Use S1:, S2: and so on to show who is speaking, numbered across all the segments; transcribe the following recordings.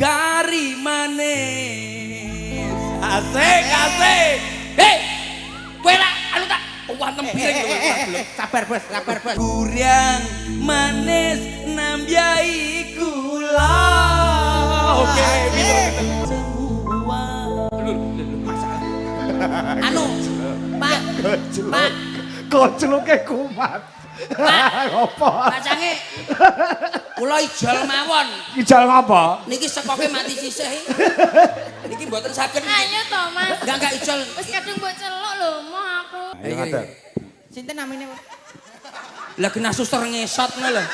S1: gari manis. Asik, asik. Hei, kowe lah anu tak wantem piring lho.
S2: Sabar bos, sabar bos.
S1: Gurang manis nambyai kula. Oke, semua.
S2: Masalah.
S1: Anu, Pak. Pak.
S3: Kocluke kumat. Apa?
S1: Pak Cange. Kula ijol mawon.
S3: Ijal ngapa?
S1: Niki sekoke mati sisih. Niki mboten saged.
S4: Ayo to, Mas.
S1: Enggak ijol.
S4: Wis kadung mbok celuk lho, moh aku.
S3: Ayo ngaten.
S2: Sinten namine?
S1: Lah kena suster ngesot ngono lho.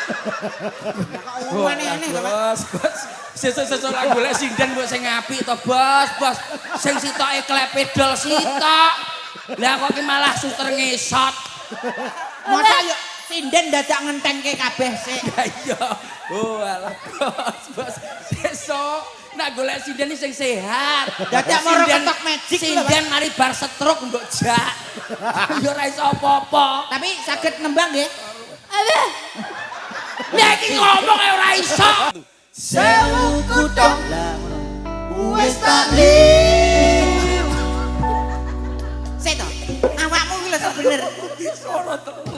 S2: Oh, aneh-aneh lho, Pak.
S1: Bos, bos. Sesuk-sesuk lah golek sinden mbok sing apik to, Bos. Bos, sing sitoke klepe dol sitok. Lah kok ki malah suster ngesot.
S2: Masa yo sinden dadak ngentengke kabeh sik.
S1: Ya iya. Oh, alah, Bos, Bos. Sesuk nak golek sinden sing sehat.
S2: Dadak moro ketok magic lho, Pak.
S1: Sinden mari bar stroke mbok jak. Ya ora iso apa-apa.
S2: Tapi saged nembang nggih.
S4: Aduh.
S1: Nek iki ngomong ae ora iso.
S2: Sewu kutho wis tak lir. Seto, awakmu iki lho bener.
S1: Suara terus.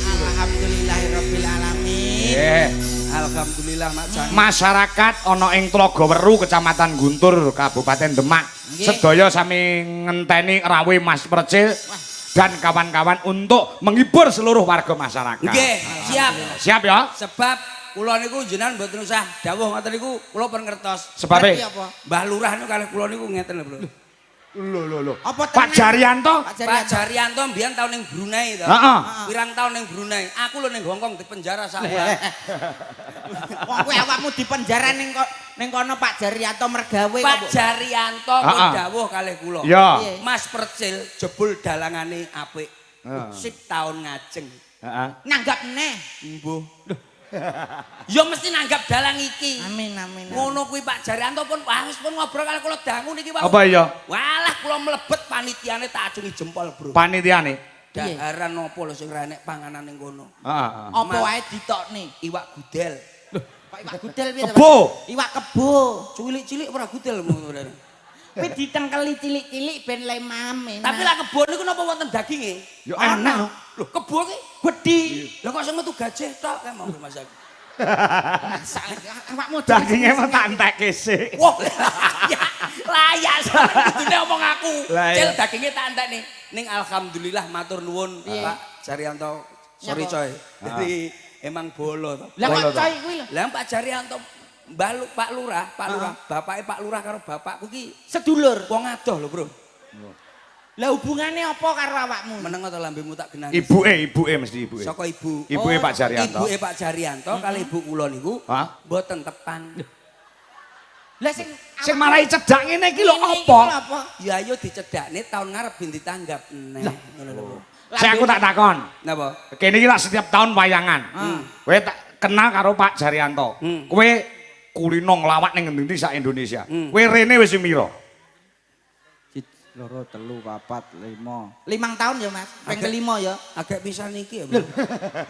S2: Alhamdulillahirabbil alamin.
S1: Alhamdulillah Mak Jan.
S3: Masyarakat ana ing Tlaga Weru, Kecamatan Guntur, Kabupaten Demak. Sedaya sami ngenteni rawuh Mas Percil dan kawan-kawan untuk menghibur seluruh warga masyarakat.
S1: Nggih, siap.
S3: Siap ya?
S1: Sebab kula niku jenengan mboten usah dawuh ngoten niku kula pun ngertos.
S3: Sebabe
S2: Apa?
S1: Mbah Lurah niku kalih kula niku ngeten lho, Bro.
S3: lho.
S2: Apa
S3: Pak Jaryanto?
S1: Pak Jaryanto mbiyen tau ning Brunei to.
S3: Heeh.
S1: Pirang tahun ning Brunei. Aku lho ning Hongkong dipenjara sak wulan.
S2: Wong kowe awakmu dipenjara ning kono Pak Jaryanto mergawe
S1: Pak
S2: kok.
S1: Jaryanto pun dawuh kalih kula.
S3: Ya.
S1: Mas Percil jebul dalangane apik.
S3: Heeh.
S1: Sip tahun ngajeng.
S3: Heeh.
S2: Nanggap neh.
S1: Mbuh. Ya mesti nanggap dalang iki.
S2: Amin amin.
S1: Ngono kuwi Pak Jaryanto pun wis pun ngobrol kali kula dangu niki Pak.
S3: Apa iya?
S1: Walah kula mlebet panitiane tak acungi jempol, Bro.
S3: Panitiane?
S1: Daharan napa lho sing ora enek panganan ning kono.
S3: Heeh.
S2: Apa wae ditokne?
S1: Iwak gudel.
S2: Pak iwak gudel piye to?
S3: Kebo.
S2: Iwak kebo.
S1: Cilik-cilik ora gudel ngono.
S2: Kuwi ditengkeli cilik-cilik ben le mame.
S1: Tapi lah kebo niku napa wonten daginge?
S3: Ya enak.
S1: Lho kebo ki
S2: Gedhi.
S1: lho kok sing metu gajah tok kan mau masak.
S2: Awakmu
S3: Dagingnya mah tak entekke sik.
S1: Wah, layak kudune omong aku.
S3: Lah,
S1: Cil
S3: iya.
S1: dagingnya tak entekne. Ning alhamdulillah matur nuwun Pak Jaryanto. Sorry coy. Jadi emang bolo to.
S2: Lah kok coy kuwi lho.
S1: Lah Pak Jaryanto Pak Lurah, bapake Pak Lurah karo bapakku ki
S2: Sedulur.
S1: wong adoh lho, Bro.
S2: Lah hubungane apa karo awakmu?
S1: Meneng to lambemu tak genani.
S3: Ibuke mesti ibuke.
S1: Saka ibu.
S3: Ibuke Pak Jaryanto.
S1: Ibuke Pak Jaryanto kali ibu kula niku
S3: Hah?
S1: mboten tepan.
S2: Lah sing
S3: Marai cedak ngene iki lho
S2: Ini
S3: apa?
S2: apa?
S1: Ya ayo dicedakne tahun ngarep ben ditanggap. Ngono lho.
S3: Saya aku tak takon.
S1: Napa?
S3: Kene iki lak setiap tahun wayangan. Kowe tak kenal karo Pak Jaryanto. Kowe kulino nglawak ning ngendi sak Indonesia. Kowe rene wis piro?
S5: 2, 3, 4, 5.
S2: 5 tahun ya Mas. Ping kelima ya.
S1: Agak pisan iki ya, Bro.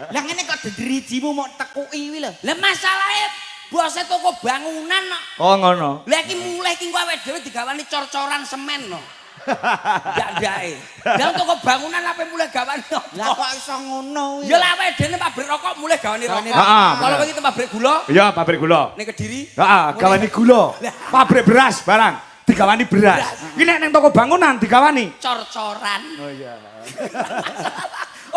S2: Lah ngene kok dendrijimu mau tekuki kuwi lho.
S1: Lah masalahe bose toko bangunan kok.
S3: Oh ngono.
S1: Lah iki mulai iki kowe dhewe digawani cor-coran semen no. Ndak-ndake. Lah toko bangunan apa mulai gawani apa?
S2: Lah kok iso ngono kuwi?
S1: Ya lah awake dhewe pabrik rokok mulai gawani rokok.
S3: Heeh,
S1: Kalau
S3: bener.
S1: iki pabrik gula
S3: Iya, pabrik gula.
S1: ning Kediri.
S3: Heeh, gawani gula. Pabrik beras barang digawani beras. Iki nek ning toko bangunan digawani
S1: Cor-coran.
S3: Oh iya.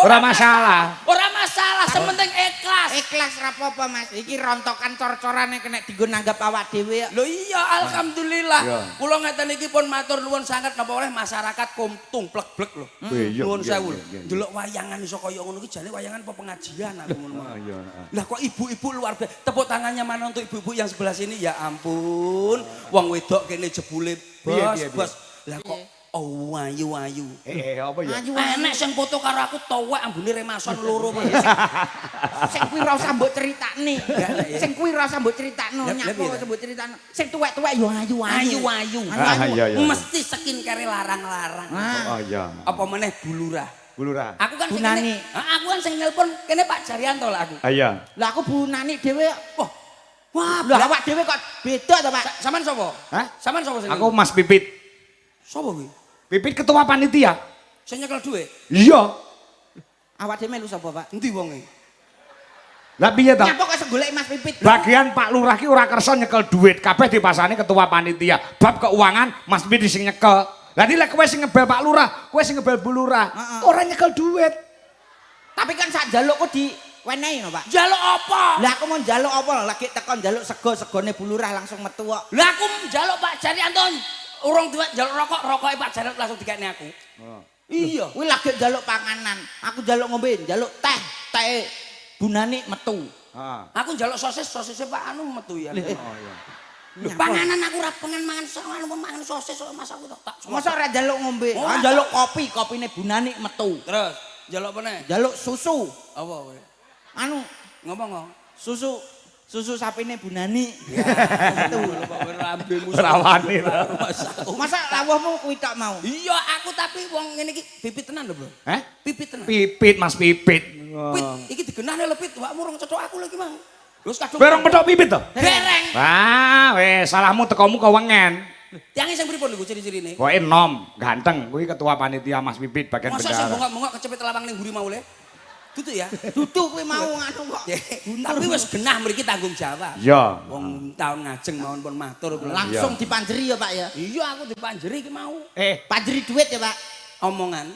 S3: Ora masalah.
S1: Ora masalah, sementing ikhlas.
S2: Ikhlas ra apa-apa Mas. Iki rontokan cor-corane kena dienggo nanggap awak dhewe ya.
S1: Lho iya alhamdulillah.
S3: Iya.
S1: Kula ngeten iki pun matur nuwun sanget napa oleh masyarakat kumtung plek-blek lho.
S3: Iya,
S1: Nuwun
S3: iya,
S1: sewu.
S3: iya, iya.
S1: Delok wayangan iso kaya ngono iki jane wayangan apa pengajian aku ngono.
S3: Iya.
S1: Lah kok ibu-ibu luar biasa. Tepuk tangannya mana untuk ibu-ibu yang sebelah sini? Ya ampun. Wong wedok kene jebule
S3: Piye,
S1: bos,
S3: piye, piye?
S1: bos. Lah kok Oh, ayu.
S3: Apa ya?
S2: Ayu.
S1: Enek sing foto karo aku towek ambune remason loro kok.
S2: Sing kuwi ora usah mbok critakne. Sing kuwi ora usah mbok critakno,
S1: Lah,
S2: nyapa
S1: piye,
S2: usah mbok critakno. Sing tuwek-tuwek yo ayu-ayu.
S1: Ayu.
S3: Iya.
S1: Mesti skincare larang-larang.
S3: Oh iya.
S1: Apa meneh bulurah.
S3: Bulurah.
S1: Aku kan sing
S2: Bunani.
S1: aku kan sing nelpon kene Pak Jaryanto lah aku.
S3: Iya.
S2: Lah aku bunani dhewe.
S1: Wah,
S2: Lah awak dhewe kok beda to, Pak?
S1: Sampean sapa?
S3: Hah?
S1: Sampean sapa sing?
S3: Aku Mas Pipit.
S1: Sapa kuwi?
S3: Pipit ketua panitia.
S1: Sing nyekel dhuwit.
S3: Iya.
S2: Awak dhewe melu sapa, Pak?
S1: Endi wonge?
S3: Lah piye to?
S2: Nyapa kok segoleki Mas Pipit?
S3: Bagian Pak Lurah ki ora kersa nyekel duit, kabeh dipasani ketua panitia. Bab keuangan Mas Pipit sing nyekel. Lah nek kowe sing ngebel Pak Lurah, kowe sing ngebel Bu Lurah, ora nyekel duit.
S2: Tapi kan sak njalukku diwenehi no, Pak.
S1: Njaluk apa?
S2: Lah aku mau njaluk apa? Lagi tekan njaluk segone Bu Lurah langsung metu kok.
S1: Lah aku njaluk Pak Jaryanto. Urung duwe njaluk rokoke Pak Jaryanto langsung dikekne aku. Iya.
S2: Kuwi lagi njaluk panganan. Aku njaluk ngombe, njaluk teh bunane metu.
S3: Heeh.
S1: Aku njaluk sosisnya Pak anu metu ya.
S3: Oh iya.
S1: Lho, panganan aku ora pengen mangan anu mangan sosis kok Mas aku tak.
S2: Masa ora njaluk ngombe?
S1: Oh,
S2: Njaluk kopi, kopine bunane metu.
S1: Terus njaluk apa neh?
S2: Njaluk susu.
S1: Apa kowe?
S2: Anu,
S1: Ngomong.
S2: susu sapine bunani.
S1: Metu lho Pak rambemu.
S3: Rawani.
S2: Masa lawuhmu kuwi tok mau?
S1: Iya, aku tapi wong ngene iki pipit tenan lho, Bro. Pipit tenan.
S3: Pipit Mas Pipit.
S1: Pit, iki digenahne lho Pit, awakmu urung cocok aku lagi Mang. Wis kadung.
S3: Berong petok Pipit to?
S1: Dereng.
S3: Wah, wes salahmu tekomu kewengen.
S1: Tiange sing pripun niku ciri-cirine?
S3: Kowe enom, ganteng. Kuwi ketua panitia Mas Pipit bagian
S1: Masa sing
S3: bendahara.
S1: bongok-bongok kecepet lawang ning mburi mau le? Dudu ya.
S2: Dudu kuwi mau anu kok.
S1: Tapi wis genah mriki tanggung jawab.
S3: Iya.
S1: Wong taun ngajeng mawon pun matur kula.
S2: Langsung dipanjeri ya, Pak ya.
S1: Iya aku dipanjeri ki mau.
S2: Panjeri duit ya, Pak.
S1: Omongan.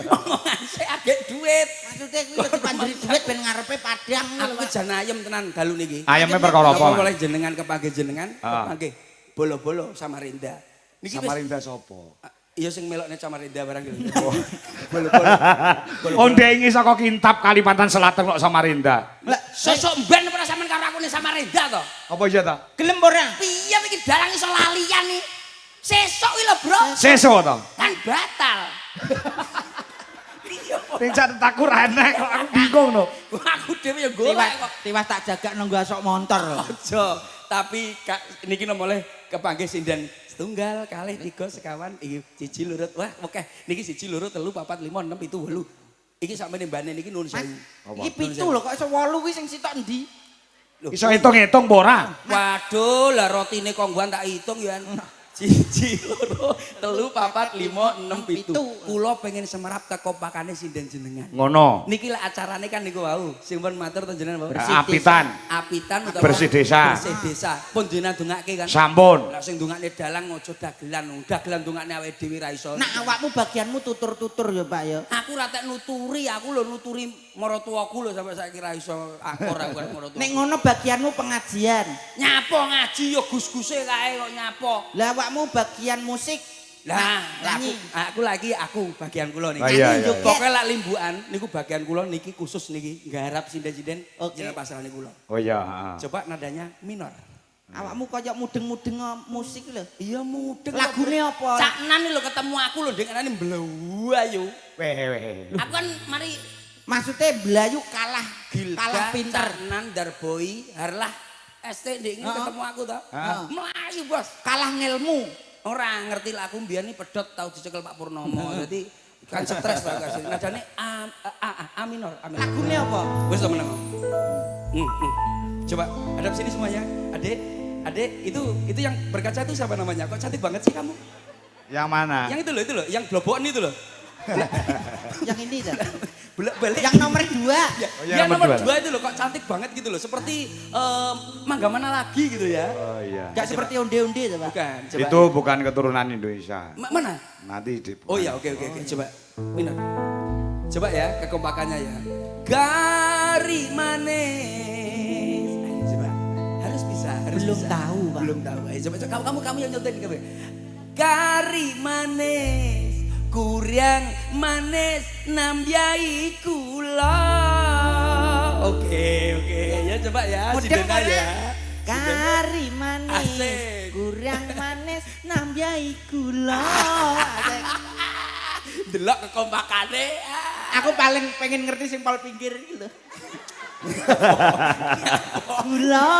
S1: Omongan sik agek duit.
S2: Maksudnya kuwi dipanjeri duit ben ngarepe padang ngono lho,
S1: Aku
S2: Pak.
S1: jan ayem tenan dalu niki.
S3: Ayamnya perkara apa?
S1: Boleh jenengan kepanggih jenengan, kepanggih bolo-bolo Samarinda. Niki wis
S3: Samarinda sapa?
S1: iya sing melokne Samarinda barang iki. Bolo-bolo.
S3: Onde ingi saka Kintab Kalimantan Selatan kok Samarinda.
S2: Lah,
S1: Sosok ben pernah sampean karo aku ning Samarinda to?
S3: Apa iya ta?
S2: gelem ora?
S1: Piye iki dalang iso lalian nih? Sesok iki lho, Bro.
S3: Seso to.
S1: Kan batal. Iya.
S3: Ning cataku ra enek kok aku bingung no.
S1: Aku dhewe ya golek kok.
S2: Tiwas tak jaga nunggu asok montor lho.
S1: Aja, tapi niki nomole kepanggih sinden setunggal kalih tiga sekawan iki siji lurut. Wah, oke. Niki siji lurut 3 4 5 6 7 8. Iki sakmene mbane niki nuwun sewu.
S2: Iki 7 lho kok iso 8 kuwi sing sitok endi?
S3: Iso hitung-hitung apa ora?
S1: Waduh, lah rotine konggoan tak hitung ya. Siji loro 3 4 5 6 7. Kula pengen semerap kekompakane sinden jenengan.
S3: Ngono.
S1: Niki lah acarane kan niku wau. Sing pun matur ten jenengan wau.
S3: Apitan.
S1: Apitan utawa
S3: Bersih desa.
S1: Bersih desa. Pun jenengan dongake kan.
S3: Sampun.
S1: Lah sing dongakne dalang aja dagelan. Dagelan dongakne awake dhewe ra iso.
S2: Nak awakmu bagianmu tutur-tutur ya, Pak ya.
S1: Aku ra tek nuturi, aku lho nuturi maratuwaku lho sampe saiki ra iso akor aku maratuwa.
S2: Nek ngono bagianmu pengajian.
S1: Nyapo ngaji ya gus-guse kae kok nyapo.
S2: Lah awakmu bagian musik.
S1: Lah,
S2: nyanyi.
S1: aku bagian kula niki.
S3: Ah, iya,
S2: Nyanyi
S3: iya.
S2: joget.
S1: Pokoke lak limbukan niku bagian kula niki khusus niki nggarap sinden-sinden
S2: Oke.
S1: jeneng pasrane kula.
S3: Oh iya, heeh.
S1: Coba nadanya minor.
S2: Awakmu kaya mudeng-mudeng musik lho.
S1: Iya mudeng.
S2: Lagune apa?
S1: Caknan lho ketemu aku lho denganane mblewu ayo.
S3: Weh.
S1: Aku kan mari
S2: Maksudnya Belayu kalah
S1: Gilga,
S2: pinter.
S1: Caknan, Darboy, Harlah, ST ndek ngene ketemu aku to. Melayu, Bos.
S2: Kalah ngilmu.
S1: Ora ngerti lah aku mbiyen iki pedhot tau dicekel Pak Purnomo. Dadi kan stres lah kasih. Nadane A minor.
S2: Lagune apa?
S1: Wis to meneng. Coba hadap sini semuanya. Adek, itu yang berkaca itu siapa namanya? Kok cantik banget sih kamu?
S3: Yang mana?
S1: Yang itu loh, yang blobokan itu loh.
S2: Yang ini dah.
S1: Balik.
S2: Yang nomor 2.
S1: Yang nomor 2 itu loh, kok cantik banget gitu loh. Seperti Mangga Mana Lagi gitu ya.
S3: Oh iya.
S2: Gak seperti onde-onde tuh, Pak.
S1: Bukan, coba.
S3: Itu bukan keturunan Indonesia.
S1: Mana?
S3: Nanti di
S1: Oh iya, oke. Coba. Minor. Coba ya, kekompakannya ya. Gari manis. Ayo, coba. Harus bisa.
S2: Belum tahu, Pak.
S1: Belum tahu. Ayo, coba kamu yang nyontain kamu. Gari manis, kurang manis, nambyai kula. Oke. Ya coba ya,
S2: Mudeng
S1: sidena
S2: ora?
S1: ya.
S2: Kari manis.
S1: Asik.
S2: kurang manis nambahi gula.
S1: Delok kekompakane.
S2: Aku paling pengen ngerti sing pol pinggir iki lho. Gula.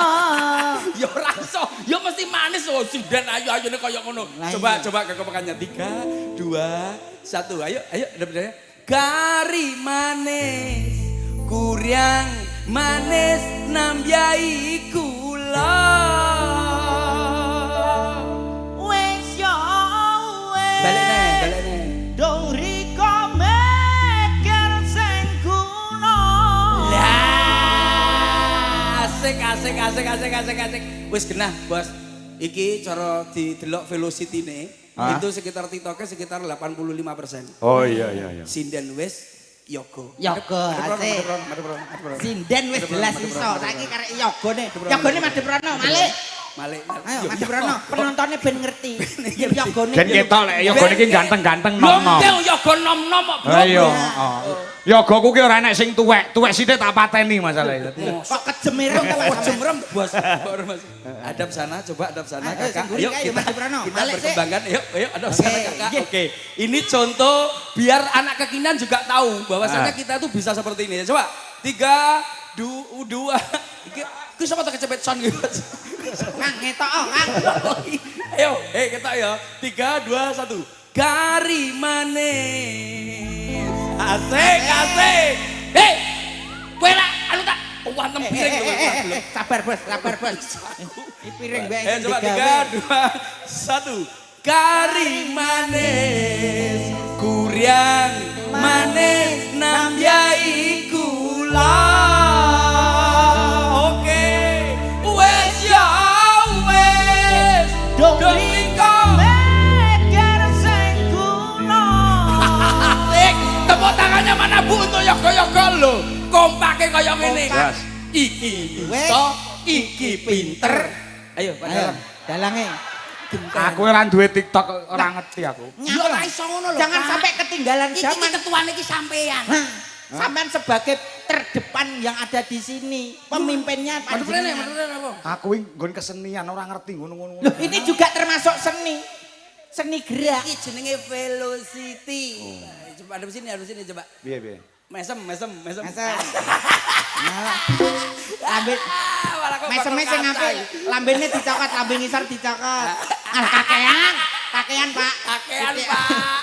S1: Ya ora iso, ya mesti manis oh sinden ayu-ayune kaya ngono.
S2: Lah
S1: Coba
S2: iya.
S1: coba kekompakannya 3 2 1. Ayo ayo bener-bener. Kari manis kurang manis nambahi gula.
S2: Wes yo wes.
S1: Balik neh.
S2: Dong riko mikir sing guna.
S1: Lah, asik. Wis genah, Bos. Iki cara didelok velocity-ne itu sekitar TikToknya sekitar 85%.
S3: Oh iya.
S1: Sinden wis yoga.
S2: Yoga, asik. Sinden wis jelas iso. Saiki karek yogane. Yogane Madeprono, Malik.
S1: Malik.
S2: Ayo Madeprono, penontonnya ben ngerti. Yogane.
S3: Jen ketok lek yoga niki ganteng-ganteng nom-nom.
S1: Lho, yoga nom-nom kok, Bro.
S3: Ayo, yoga ku ki ora enek sing tuwek sithik tak pateni masalahe.
S2: Kok kejemerem
S1: Kok jemrem, Bos. Baru Mas. Hadap sana, coba hadap sana,
S2: Ayo,
S1: Kakak.
S2: sing gurih, ayo, Mas Deprono.
S1: Kita
S2: Balik, Sik.
S1: berkembangkan. Ayo, hadap sana,
S2: Oke,
S1: Kakak.
S2: iya.
S1: Oke. Ini contoh biar anak kekinian juga tahu bahwasanya kita tuh bisa seperti ini. Coba. 3 2 Iki sapa tak kecepet son gitu.
S2: Kang ngetok Kang.
S1: Ayo, kita ya. 3 2 1. Kari manis. Asik. Kowe lah anu tak wantem piring lho.
S2: Sabar Bos. Iki piring bae
S1: Coba 3 2 1. Kari manis kurang manis nambahi gula. Oke. Wes ya wes.
S2: Dong
S1: riko
S2: mikir sing guna.
S1: Asik. Tepuk tangannya mana Bu untuk yoga-yoga lho. Kompake kaya ngene.
S3: Gas.
S1: Iki iso, iki pinter. Ayo,
S2: Ayo, dalange.
S3: Aku ora duwe TikTok ora ngerti aku.
S1: Ya ora iso ngono lho.
S2: Jangan
S1: Pak.
S2: sampai ketinggalan
S4: Iki
S2: zaman.
S4: ketuane iki sampean.
S2: Sampean sebagai terdepan yang ada di sini, pemimpinnya
S1: Madu prene
S2: panjenengan.
S1: apa?
S3: Aku iki nggon kesenian ora ngerti ngono-ngono.
S2: Loh, ini juga termasuk seni. Seni gerak.
S1: Iki jenenge velocity. Coba hadap sini coba.
S3: Piye?
S1: Mesem.
S2: Masa. Lambe meseme sing apik. Lambene dicokot, lambe ngisor dicokot. Kakean, Pak.
S1: Kakean, Pak.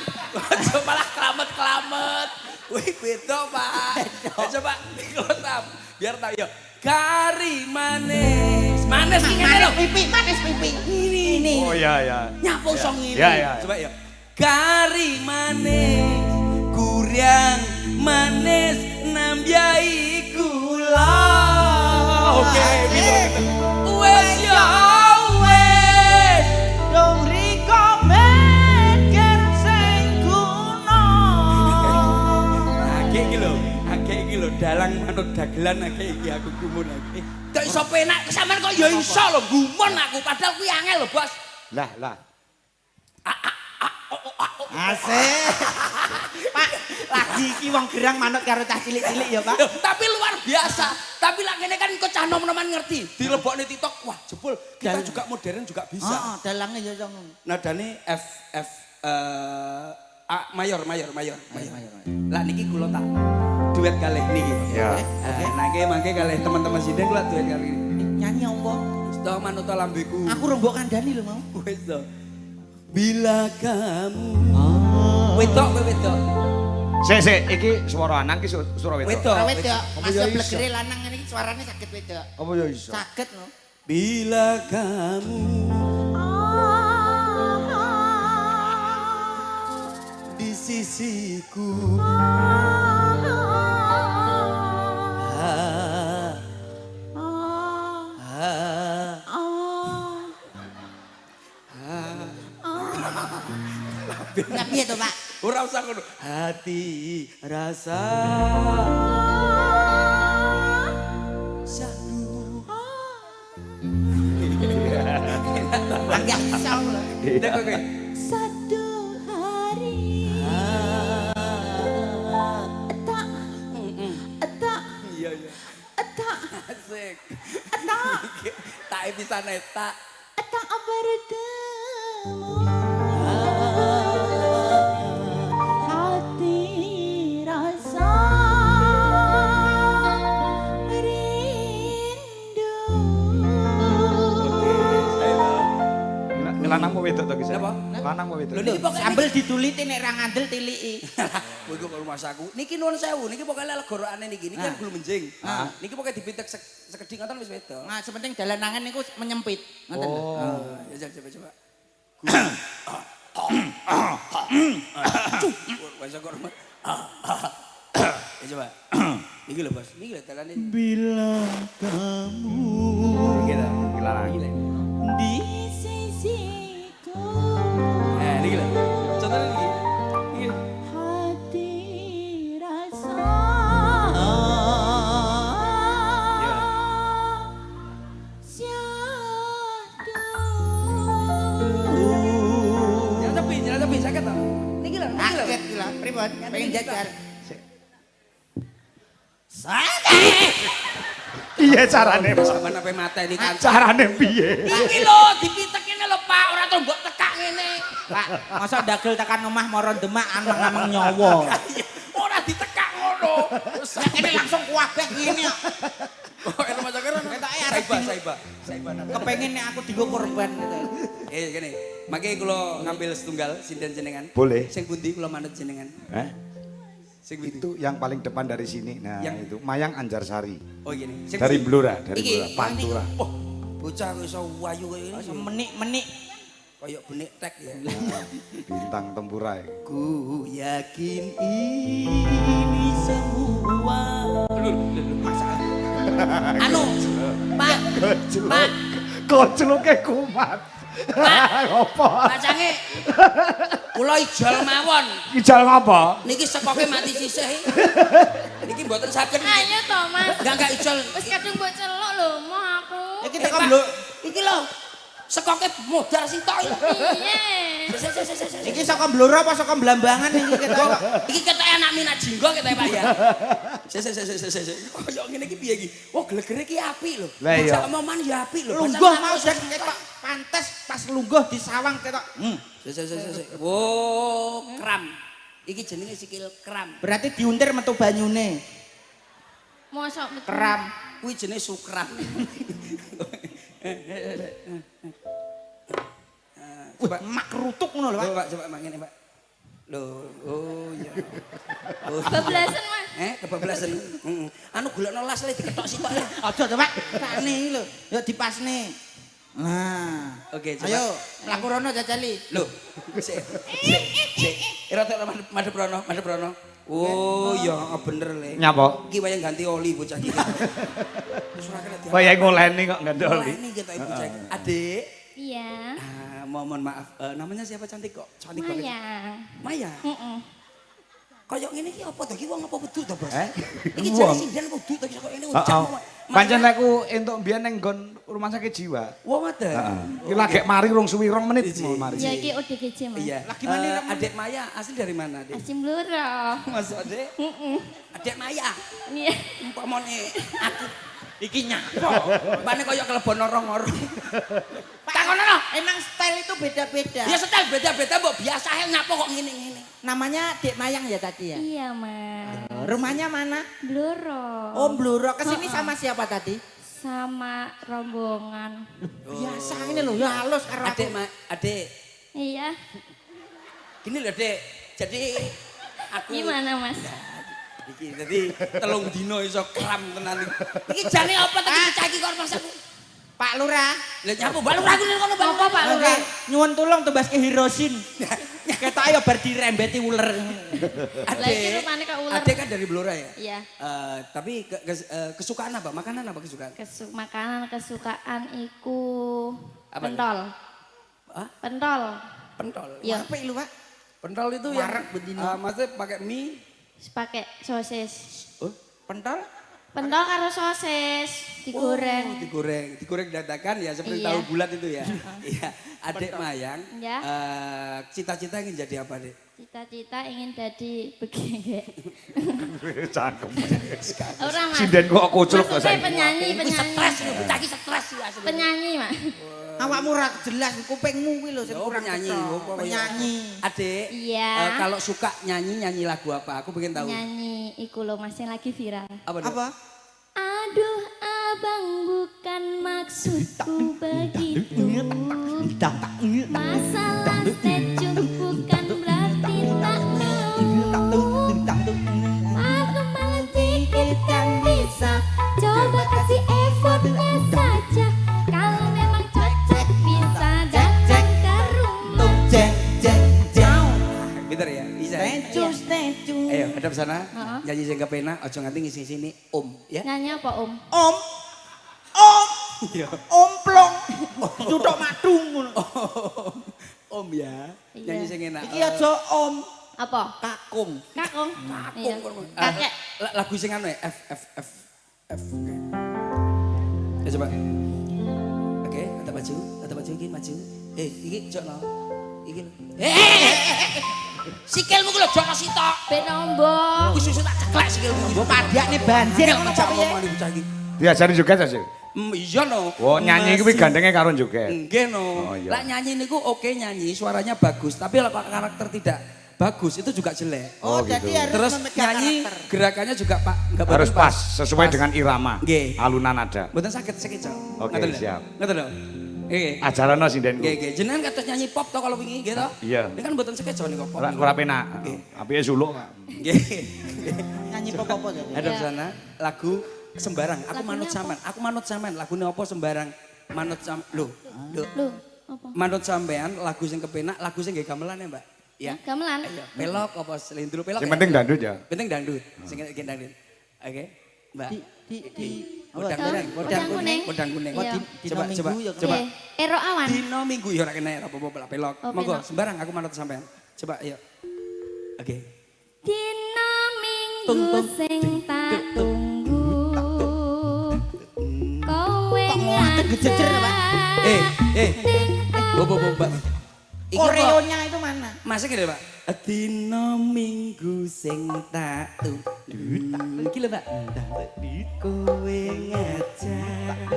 S1: Coba malah kelamet. Wih, beda, Pak. Coba diklotam. Biar tahu yuk. Kari manis. Manis iki ngene lho.
S2: Manis pipi. Ini.
S3: Oh iya.
S1: Nyapu song ini.
S3: Ya.
S1: Coba yuk. Kari manis kurang manis nambahi gula. Oke, wes ya wes.
S2: Dong riko mikir sing guna.
S1: Akeh iki lho dalang manut dagelan akeh iki aku gumun akeh. Kok iso penak sampean kok ya iso lho gumun aku padahal kuwi angel lho, Bos.
S3: Lah.
S2: Asik. Pak, lagi iki wong gerang manut karo cah cilik-cilik ya, Pak.
S1: Loh, tapi luar biasa. Tapi lah kene kan kok cah nom-noman ngerti. Dilebokne TikTok, wah jebul kita juga modern juga bisa.
S2: Heeh, dalange ya song.
S1: Nadane F A mayor. Lah niki kula tak duet kalih niki.
S3: Ya.
S1: Nangke mangke kalih teman-teman sini kula duet kali ini.
S2: Nyanyi apa?
S1: Sudah manut lambeku.
S2: Aku rombok kandhani lho mau.
S1: Wis to. Bila kamu wedok.
S3: Sik, iki swara lanang iki swara wedok.
S1: Wedok.
S2: Ora wedok, Mas
S3: ya
S2: blegere lanang ngene iki suarane saged wedok.
S3: Apa ya iso?
S2: Saged lho.
S1: Bila kamu di sisiku
S2: Lah piye to, Pak?
S1: ora usah ngono. Hati rasa syahdu.
S2: Enggak iso lho.
S1: Dek oke.
S4: Satu hari etak
S1: Iya.
S4: etak
S1: Asik.
S4: etak
S1: Tak pisan eta.
S4: etak apa bertemu hati rasa rindu.
S3: Lanang mau wedok to ki?
S1: Napa?
S3: Lanang mau wedok.
S1: Lho niki pokoke
S2: Sambel dituliti nek ra ngandel tiliki.
S1: kowe kok rumah saku. Niki nuwun sewu, niki pokoke legorokane niki. Niki kan gulu menjing. Niki pokoke dipitek sekedhik ngoten wis wedok.
S2: Nah, sepenting dalanangan niku menyempit. Ngoten.
S1: Ya coba. Wes kok rumah. Ya coba. Niki lho, Bos. Niki lho dalane.
S5: Bila kamu
S1: Niki lho, lanang iki lho.
S2: Di
S4: Sisiku
S1: Niki lho. Contohnya niki. Niki.
S4: hati rasa syahdu.
S1: Jalan tepi, sakit toh. Niki lho, niki lho.
S2: kaget gila. Pripun? Pengen jajar.
S3: Piye carane?
S1: Sampeyan ape mateni kan.
S3: Carane piye?
S1: Iki lho dipitek ngene lho Pak, ora terus mbok tekak ngene.
S2: Pak, masa dagel tekan omah moro Demak amang-amang nyawa.
S1: Ora ditekak ngono.
S2: Lah kene langsung kuwabeh ngene kok.
S1: Kok elo maca karo.
S2: Ketoke arep
S1: Saiba.
S2: Kepengin nek aku dienggo korban gitu.
S1: Kene. Mangke kula ngambil setunggal sinden jenengan.
S3: Boleh.
S1: Sing pundi kula manut jenengan? Sing pundi?
S3: Itu yang paling depan dari sini. Nah,
S1: Yang-
S3: itu Mayang Anjarsari.
S1: Oh gini. Sing
S3: Dari
S1: pundi?
S3: Blora, dari
S1: Iki,
S3: Blora, Pantura.
S1: Oh, bocah kok iso wayu kaya ngene.
S2: Menik-menik.
S1: Kaya benik tek ya.
S3: Bintang Tempurai.
S1: Ku yakin ini semua.
S2: Masalah.
S1: Anu, Pak. Pak,
S3: Kocluke kumat. Apa?
S1: Pak Cange. Kula ijol mawon.
S3: Ijal ngapa?
S1: Niki sekoke mati sisih. Niki mboten saged niki.
S4: Ayo toh Mas.
S1: Enggak ijol.
S4: Wis kadung mbok celuk lho mau aku.
S2: Iki
S1: Eh,
S2: teko
S1: Pak,
S2: blok.
S1: Iki lho. Sekoke modar sitok iki.
S4: Piye?
S2: Iki saka Blora apa saka Blambangan iki ketok.
S1: Iki ketoke anak minat jinggo ketoke Pak ya. Kaya ngene iki piye iki? Wah, glegere iki apik lho.
S3: Lah iya.
S1: Sak omongan ya apik lho.
S2: Lungguh mau jan ketok pantes pas lungguh di sawang ketok.
S1: Wo, kram. Iki jenenge sikil kram.
S2: Berarti diuntir metu banyune.
S4: Mosok betul.
S2: Keram.
S1: Kuwi jenenge sukram.
S2: Wah, mak kerutuk ngono lho, Pak.
S1: Coba mak ngene, Pak. Loh, oh iya. Oh.
S4: Bablasan Mas.
S1: Kebablasan. Heeh. Anu golekno las le diketok sitok ya.
S2: Aja to, Pak. Pakne iki lho. Ya dipasne. Nah.
S1: Oke, coba.
S2: Ayo, mlaku rono jajali.
S1: Loh. Sik. Ira tok madhep rono. Oh, ya bener le.
S3: Nyapa?
S1: Iki wayang ganti oli bocah iki. Wis ora kena
S3: Kaya ngoleni kok ngandoli.
S1: Ini kita bocah iki. Adik.
S4: Iya.
S1: Mohon maaf. Namanya siapa cantik kok? Cantik banget.
S4: Maya.
S1: Maya.
S4: Heeh.
S1: Kaya ngene iki apa to? Iki wong apa wedhus to, Bos?
S3: Eh?
S1: Iki
S3: Wong.
S1: jare sinden wedhus to kaya ngene ujang.
S3: Pancen lek ku entuk mbiyen ning nggon rumah sakit jiwa.
S1: Wong ada.
S3: Iki lagi mek mari rong suwi 2 menit mau mari.
S4: Ya iki ODGJ Mas.
S1: Iya.
S2: Lagi mana
S1: Adik Maya asli dari mana, Adik?
S4: Asim Blora.
S1: Masuk Adik.
S4: Heeh.
S1: Adik Maya.
S4: Iya.
S1: Umpamane aku
S2: Iki nyapa?
S1: umpamane kaya kelebon norong-norong.
S2: Takonono, emang style itu beda-beda.
S1: Ya setel beda-beda mbok biasa ae nyapa kok ngene-ngene.
S2: Namanya Dek Mayang ya tadi ya?
S4: Iya Mas.
S2: Rumahnya mana?
S4: Blora.
S2: Oh, Bluro. Kesini sama siapa tadi?
S4: Sama rombongan.
S2: Biasa ini loh, ya halus karo aku.
S1: Adik.
S4: Iya.
S1: Gini loh, Dek. Jadi aku
S4: Gimana Mas?
S1: iki dadi telung dino iso kram tenan iki. Iki jane apa ta bocah iki kok masaku?
S2: Pak Lurah.
S1: Lah nyapa Pak Lurah ku kono Pak.
S4: Apa Pak Lurah?
S2: Nyuwun tulung tubaske Hirosin. Ketok ayo bar dirembeti uler.
S4: Lah iki rupane kok ular.
S1: Adik kan dari Blora ya?
S4: Iya.
S1: Tapi kesukaan apa? Makanan apa kesukaan?
S4: Makanan kesukaan iku
S1: Apa?
S4: pentol.
S1: Hah?
S4: Pentol.
S1: Pentol.
S4: Iya.
S2: Apa lu, Pak?
S1: Pentol itu
S2: Warak
S1: yang
S2: bedino.
S1: maksudnya pakai mie.
S4: Pakai sosis.
S1: Oh,
S2: Pentol?
S4: Pentol karo sosis digoreng.
S1: Digoreng dadakan ya seperti
S4: Iya.
S1: tahu bulat itu ya. Iya. Adik Mayang.
S4: Ya.
S1: Cita-cita ingin jadi apa, Dek?
S4: Cita-cita ingin jadi begini.
S3: Cangkem.
S4: Orang Mas.
S3: Sinden kok kucluk kok
S4: Maksudnya
S3: saiki.
S4: penyanyi,
S1: Iki
S4: penyanyi.
S1: stres lho, bocah iki stres iki asli.
S4: Penyanyi, Mas.
S2: Awakmu ora jelas kupingmu kuwi lho sing
S1: Oh,
S2: kurang
S1: penyanyi.
S2: cocok.
S1: Oh, pokoknya.
S2: Penyanyi.
S1: Adik,
S4: Iya.
S1: kalau suka nyanyi lagu apa? Aku pengen tahu.
S4: Nyanyi iku lho Mas yang lagi viral.
S1: Apa? Dok?
S2: Apa?
S4: Aduh abang bukan maksudku begitu. Masalah secun bukan berarti tak mau. Aku malah pikirkan bisa. Coba kasih effortnya saja. Kalau memang cocok bisa datang ke rumah.
S1: Pinter ya? Bisa.
S2: Statue.
S1: Ayo, hadap sana.
S4: Heeh.
S1: Nyanyi sing kepenak, aja nganti ngisi sini om, ya.
S4: Nyanyi apa Om?
S2: Om.
S1: Iya.
S2: Omplong. Duduk madung ngono.
S1: Om ya.
S4: Iya.
S1: Nyanyi sing enak.
S2: Iki aja om.
S4: Apa?
S2: Kakung.
S4: Kakung. Iya.
S1: Kakek. Lagu sing anu ya, F. Oke. Ya coba. Oke, atau maju iki maju. Iki jok no. Iki. Sikilmu ku lho jok no sitok.
S4: Ben nombok.
S1: Wis tak ceklek sikilmu.
S2: Mbok padakne banjir kok
S1: Cak
S2: piye?
S1: ngomong bocah iki.
S3: Diajari juga ta, Sik?
S1: Iya no.
S3: Oh, nyanyi kuwi gandenge karo joget.
S1: Nggih no.
S3: Oh, iya.
S1: Lah nyanyi niku oke nyanyi, suaranya bagus, tapi kalau karakter tidak bagus itu juga jelek.
S2: Oh,
S3: Oh,
S2: jadi
S3: gitu.
S2: harus
S1: Terus
S2: memegang
S1: nyanyi
S2: karakter.
S1: gerakannya juga Pak enggak
S3: Harus pas sesuai dengan irama.
S1: Nggih.
S3: Alunan nada.
S1: Mboten sakit sekecok.
S3: Oke, siap.
S1: Ngoten lho. Nggih.
S3: Ajarana sindenku.
S1: Nggih. Jenengan kados nyanyi pop to kalau wingi nggih to?
S3: Iya.
S1: Ini kan mboten sekecok niku pop.
S3: Ora penak. Apike suluk.
S1: Nggih.
S2: Nyanyi apa-apa to.
S1: Hadap
S4: Iya.
S1: sana lagu sembarang. Aku
S4: Lagunya
S1: manut
S4: apa?
S1: sampean. Aku manut sampean. Lagune apa sembarang. Manut sampean. Lho.
S4: Lu apa?
S1: Manut sampean lagu sing kepenak, lagu sing nggih gamelan ya, Mbak. Ya.
S4: Gamelan.
S1: Ayo, pelok apa selindro pelok.
S3: Yang
S1: ya?
S3: penting dandut ya.
S1: Penting dangdut. Sing ngerti dangdut. Oke. Mbak.
S2: Di
S1: Podang
S4: Oh,
S1: kuning,
S4: podang kuning.
S1: podang kuning.
S4: Iya.
S1: Coba
S2: Dino
S1: coba
S2: Minggu ya,
S1: coba.
S4: Ero awan.
S1: Dino minggu ya ora kena apa-apa lah pelok.
S4: Oh,
S1: Monggo
S4: pelok.
S1: sembarang aku manut sampean. Coba ayo. Oke.
S4: Dino minggu
S1: Tung, tung,
S4: sing tak tunggu. Kowe
S2: Kok ngoatek gejejer, Pak?
S1: Bo Mbak. Iki apa?
S2: Koreonya itu mana?
S1: Masa gini Pak. Dino minggu sing tak tunggu. Iki lho Pak. Kowe ngajak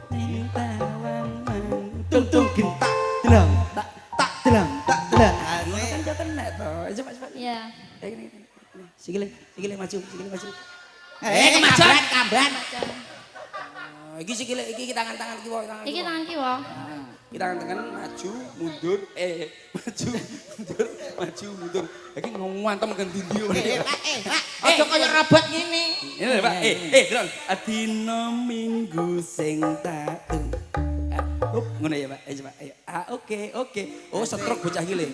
S1: ning tawang tung tung gentak delang tak delang tak delang. Kan jatuh kena to. Coba coba.
S4: Iya.
S1: Gini. Sikile maju, sikile maju.
S2: Kemajuan kamban.
S1: Iki sikile iki tangan-tangan kiwa, tangan.
S4: Iki tangan kiwa.
S1: Kita tangan maju, mundur, maju, mundur. Iki ngantem kan ndi
S2: Pak. Aja kaya robot ngene.
S1: Ini lho Pak, Dron. Adina minggu sing tatu. Ngono ya Pak, ayo coba. Ayo. Oke. Oh, stroke bocah iki le.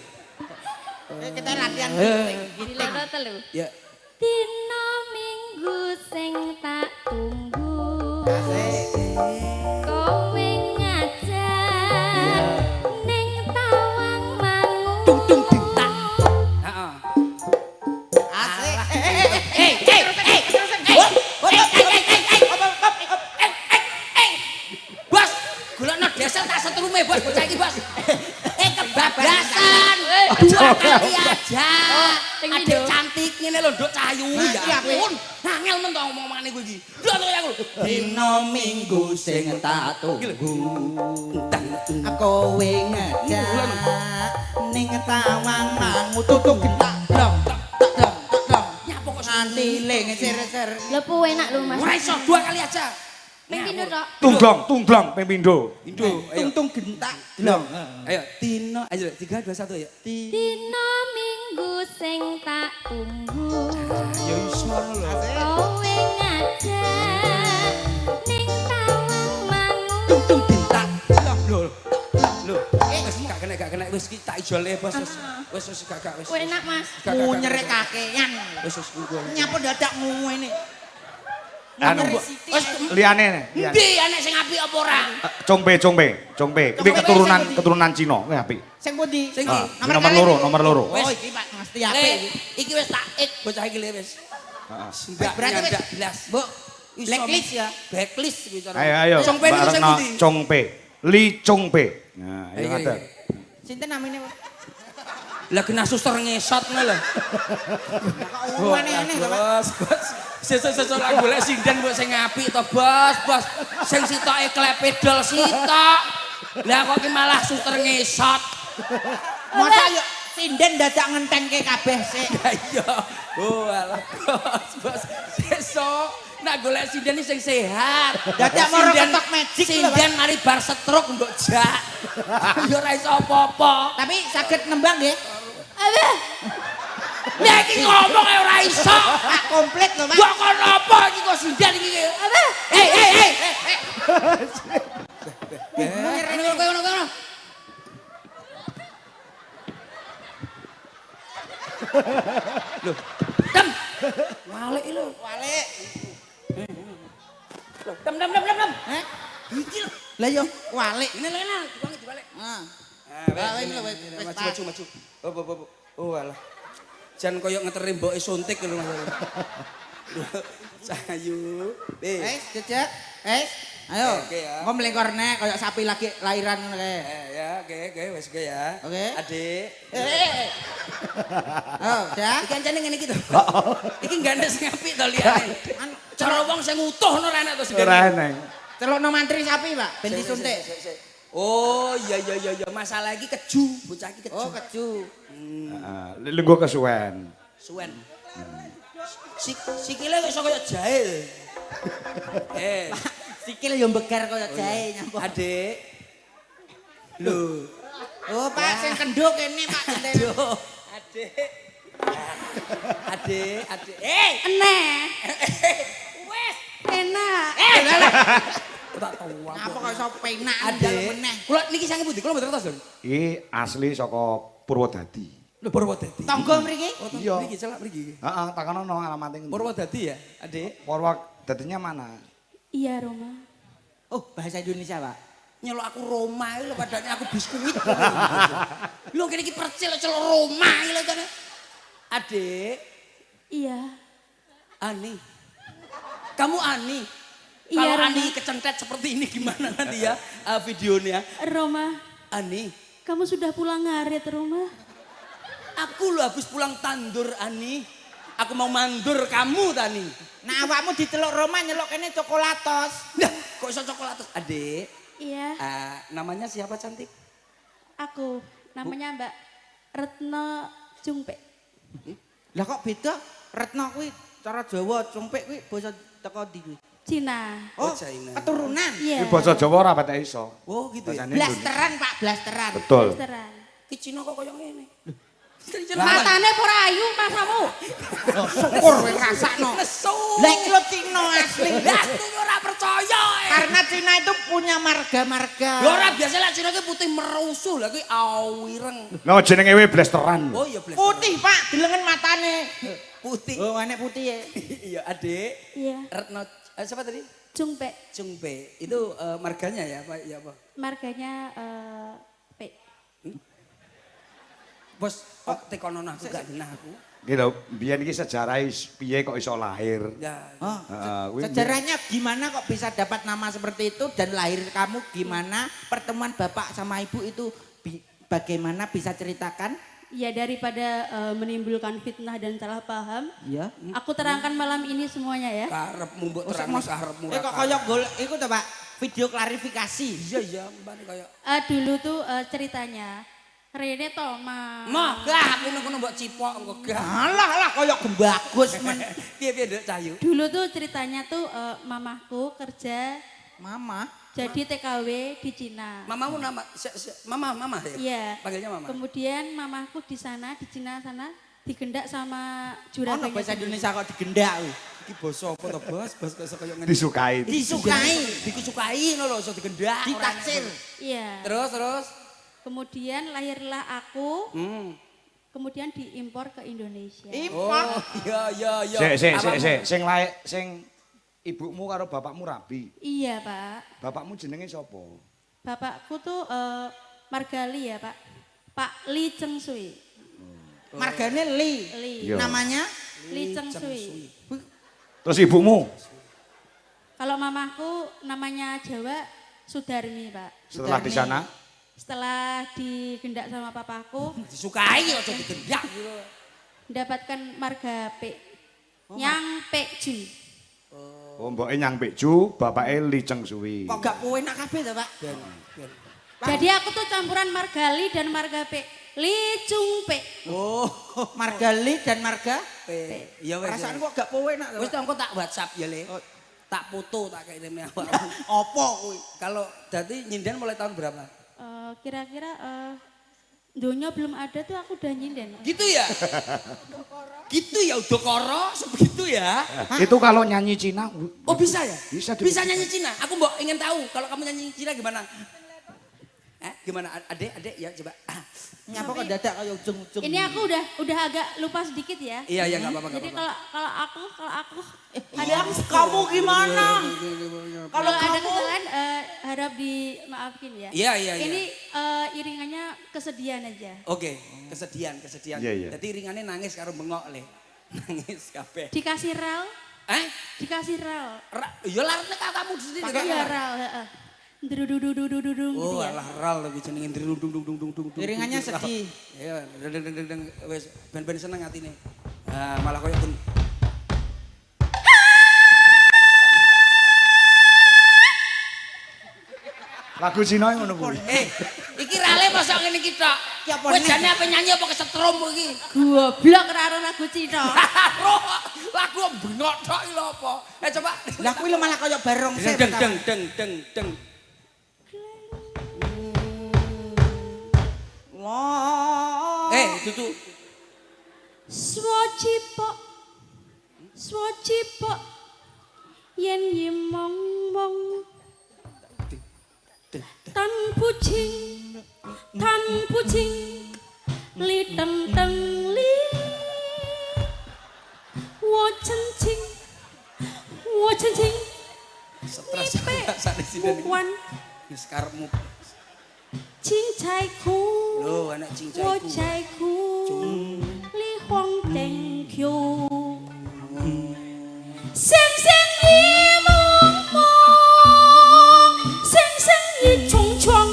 S2: Kita latihan
S4: Diloro telu.
S1: Ya.
S4: Dino minggu sing tak tunggu. Kowe ngajak ning tawang mangu.
S1: Tung tung ding tak. Heeh.
S2: Asik.
S1: Bos, golekno desel tak setrume bos bocah iki bos. Kebablasan. Dua kali aja. Adik cantik ngene lho nduk cahayu ya ampun. Angel men to omongane kowe iki. Lho to aku. Dino minggu sing tak tunggu.
S2: Kowe ngajak ning tawang mangu tutuk gentak blong tak blong.
S1: Nyapa kok
S2: Nganti ling ser-ser.
S4: Lepu enak lho Mas.
S1: ora iso dua kali aja.
S4: Ping pindho tok.
S3: Tungglong ping pindho.
S1: Indo, ayo.
S2: Tung gentak blong.
S1: Ayo, Tino, ayo 3 2 1 ya.
S4: Dino minggu sing tak tunggu.
S1: Ya iso lho.
S4: Kowe ngajak ning tawang mangu.
S1: Tung bentak. Lho. Wis gak kena wis iki tak ijole bos wis. Wis gak wis.
S4: Kowe enak Mas.
S2: Munyerek kakean.
S1: Wis nggo.
S2: Nyapa dadak ngene.
S3: Anu,
S1: Wis
S3: liyane.
S1: endi anek sing apik apa ora?
S3: Congpe. Kuwi keturunan Cina, kuwi apik.
S2: Sing pundi?
S1: Sing
S3: Ah,
S1: iki.
S3: nomor loro.
S2: Oh, iki Pak mesti apik iki.
S1: Iki wis tak bocah iki le wis. Sudah
S2: Berarti wis
S1: nyandak blas.
S2: Mbok blacklist ya.
S1: Blacklist bicara.
S3: Ayo.
S1: Congpe niku sing
S3: Barengno
S1: pundi?
S3: Congpe. Li Congpe. Nah, ayo
S1: Ayo,
S3: ngaten.
S2: Sinten namine?
S1: Lah kena suster ngesot ngono lho.
S2: Kok aneh-aneh to, Pak?
S1: Bos. Sesuk lak golek sinden mbok sing apik to, Bos. Sing sitoke klepe dol sitok. Lah kok ki malah suster ngesot.
S2: Masa yo sinden dadak ngentengke kabeh sik.
S1: Ya iya. Oh alah bos. Sesuk nak golek sinden sing sehat.
S2: Dadak moro ketok magic lho, Pak.
S1: Sinden mari bar stroke mbok jak. Yo ora iso apa-apa.
S2: Tapi saged nembang nggih.
S4: Abah.
S1: Nek iki ngomong ae ora iso.
S2: Pak komplit lho, Pak.
S1: Kok kon apa iki kok sinden iki?
S4: Abah.
S1: Hei. Ngono. Loh, Dem. Walik lho.
S2: Walik.
S1: Loh, Dem.
S2: Heh?
S1: Iki lho.
S2: Lah yo walik.
S1: Ini lho, dibalik.
S2: Heeh.
S1: Maju. Oh, alah. Jan koyo ngeteri mboke suntik lho Mas. Sayu.
S2: Jejak. Ayo.
S1: Oke ya.
S2: Engko mlengkor nek koyo sapi lagi lahiran ngono kae.
S1: Ya, oke, wis oke ya.
S2: Oke.
S1: Adik.
S2: Oh, dah.
S1: Iki ancane ngene iki to. Iki gandeng sing apik to liyane. Cara wong sing utuh ngono ra enak to sing.
S3: Ora enak.
S2: Celokno mantri sapi, Pak, ben disuntik.
S1: Oh, iya. Masalah iki keju, bocah iki keju.
S2: Oh, keju.
S3: Heeh, lungguh kesuwen.
S1: Suwen. Sikile kok iso koyo jahe.
S2: Sikil yo mbegar koyo jahe nyampo.
S1: Adik. Lho.
S2: Oh, Pak, sing kendho kene, Pak.
S1: Adik.
S4: Eneh. Wes. Enak.
S1: Tak tahu
S2: Apa kok iso penak
S1: Adik.
S2: dalem meneh?
S1: Kula niki sange pundi? Kula mboten ngertos, Don.
S3: Iki asli saka Purwodadi.
S1: Lho Purwodadi.
S2: Tangga mriki?
S3: Iya.
S1: Mriki celak mriki.
S3: Heeh, takono alamate ngendi.
S1: Purwodadi ya, Adik.
S3: Purwodadinya mana?
S4: Iya, Roma.
S2: Oh, bahasa Indonesia, Pak.
S1: Nyelok aku Roma iki lho padahal aku biskuit. Lho kene iki percil celok Roma iki lho jane. Adik,
S4: Iya.
S1: Ani. Kamu Ani.
S4: Iya,
S1: Kalau
S4: Roma.
S1: Ani kecentet seperti ini gimana nanti ya videonya?
S4: Roma,
S1: Ani,
S4: kamu sudah pulang ngarit, Roma?
S1: aku lo habis pulang tandur Ani. Aku mau mandur kamu Tani.
S2: Nah, awakmu diceluk Roma nyeluk kene coklatos.
S1: Nah, kok iso coklatos? Adik,
S4: Iya,
S1: namanya siapa cantik?
S4: aku. Namanya Mbak Retno Jungpe.
S2: Lah kok beda? Retno kuwi cara Jawa, cumpik kuwi basa teko ndi kuwi?
S4: Cina.
S1: Oh,
S2: Oh,
S1: China.
S2: keturunan.
S4: Iya.
S3: Iki basa Jawa ora patek iso.
S1: Oh gitu ya.
S3: Bacane
S2: Blasteran, Pak, blasteran.
S3: Betul.
S4: Blasteran.
S1: Ki Cina kok koyo ngene.
S4: Matane ora ayu pasamu.
S2: Syukur kowe ngrasakno.
S1: Nesu.
S2: Lah iki lho Cina asli.
S1: Lah aku ora percaya.
S2: Karena Cina itu punya marga-marga.
S1: Lho ora biasa lek Cina ki putih merusuh, lah ki awireng.
S3: Lah jenenge we blasteran.
S1: Oh iya Bles.
S2: Putih, Pak, delengen matane.
S1: Putih.
S2: Oh, enek putih ya.
S1: Iya, Adik.
S4: Iya.
S1: Retno siapa tadi?
S4: Jungpe.
S1: Jungpe. Itu marganya ya, Pak? Ya apa?
S4: Marganya P.
S1: Bos, kok tekono aku gak genah aku.
S3: Iki lho, biyen iki sejarah piye kok iso lahir.
S1: Ya.
S2: Oh,
S3: Heeh, kuwi
S2: sejarahnya gimana kok bisa dapat nama seperti itu dan lahir kamu gimana? Pertemuan Bapak sama Ibu itu bagaimana bisa ceritakan?
S4: Ya daripada menimbulkan fitnah dan salah paham,
S2: Iya.
S4: aku terangkan malam ini semuanya ya.
S1: Karepmu mbok terang karepmu.
S2: Kok koyo golek iku to, Pak? Video klarifikasi.
S1: Iya, mbane koyo.
S4: Dulu tuh ceritanya Rene Toma.
S1: Mah, lah aku ngono mbok cipok engko gak.
S2: Alah koyo gembagus men.
S1: Piye Nduk Cahayu?
S4: Dulu tuh ceritanya tuh mamahku kerja
S2: Mama.
S4: jadi TKW di Cina.
S1: Mamamu nama mama ya?
S4: Iya.
S1: Panggilnya mama.
S4: Kemudian mamahku di sana di Cina sana digendak sama
S2: Ono
S4: juragannya.
S2: bahasa
S4: sendiri.
S2: Indonesia kok digendak kuwi.
S1: Iki basa apa to, Bos? Bos kok iso koyo ngene.
S3: disukai.
S2: Disukai,
S1: Dikusukai ngono lho, iso digendak. ora enak.
S2: ditaksir.
S4: Iya.
S1: Terus.
S4: Kemudian lahirlah aku,
S1: Hmm.
S4: kemudian diimpor ke Indonesia.
S2: Impor.
S1: Oh, iya.
S3: Sing laek sing ibumu karo bapakmu rabi.
S4: Iya Pak.
S3: Bapakmu jenenge sapa?
S4: Bapakku tuh Margali ya Pak. Pak Li Cheng Sui.
S2: Margane Li.
S4: Li.
S3: Iya.
S2: Namanya
S4: Li Cheng Sui.
S3: Terus ibumu
S4: Kalau mamahku namanya Jawa Sudarmi Pak.
S3: setelah di
S2: Sudarmi.
S3: sana
S4: setelah digendak sama papaku
S1: Disukai aja digendak gitu.
S4: mendapatkan marga P. Nyang Pekju.
S3: Oh, mboke nyang Pekju, bapake Liceng Suwi.
S2: Kok gak kowe nak kabeh to, Pak?
S4: Jadi aku tuh campuran marga Li dan marga P. Li Chung P.
S2: Oh, marga Li dan marga
S1: Iya wes.
S2: perasaan kok gak kowe nak.
S1: Wis engko tak WhatsApp ya, Le. Tak foto tak kayak ini awak.
S2: Apa kuwi?
S1: Kalau jadi nyinden mulai tahun berapa?
S4: Kira-kira dunia belum ada tuh aku udah nyinden.
S1: Gitu ya? Gitu ya Udokoro sebegitu ya?
S3: Itu kalau nyanyi Cina
S1: Oh bisa ya?
S3: Bisa,
S1: Bisa nyanyi Cina. Aku mau ingin tahu kalau kamu nyanyi Cina gimana? Gimana adek ya coba.
S2: Nyapa kok dadak kaya ujung-ujung.
S4: Ini aku udah agak lupa sedikit ya.
S1: Iya enggak apa-apa
S4: Jadi
S1: enggak apa-apa.
S4: kalau aku
S2: Ada kamu gimana?
S4: kalau ada kesalahan harap dimaafin ya.
S1: Iya.
S4: Ini iringannya kesedihan aja.
S1: Oke, kesedihan.
S3: Iya, iya.
S1: Jadi ringannya nangis karo bengok Le. Nangis kabeh.
S4: Dikasih rel, dikasih rel.
S1: Ya larne katamu sendiri.
S4: Iya rel, heeh. Drududududududung gitu
S1: Oh,
S4: ya.
S1: alah ral lebih jenengin dung dung dung dung dung dung.
S2: Iringannya sedih.
S1: Iya, deng wis ben-ben seneng atine. Nah, malah koyo pun
S3: lagu Cina ngono kuwi.
S1: Iki rale mosok ngene iki tok.
S2: Ki apa
S1: Kowe
S2: nih?
S1: jane apa nyanyi apa kesetrum iki?
S4: Goblok karo lagu Cina.
S1: Lagu bengok tok iki lho apa? Coba.
S2: Lah kuwi lho malah kaya barong
S1: Deng deng.
S2: Wah.
S1: Dudu.
S4: Swajipok yen yimong mong tan pucing li teng teng li wo chen ching
S1: Stres sak sini.
S4: wan
S1: Wis karepmu.
S4: ching chai ku
S1: Lho, anak cincai
S4: wo
S1: ku.
S4: chai ku li huang teng kyu sing sing li mong mong sing sing li chung chung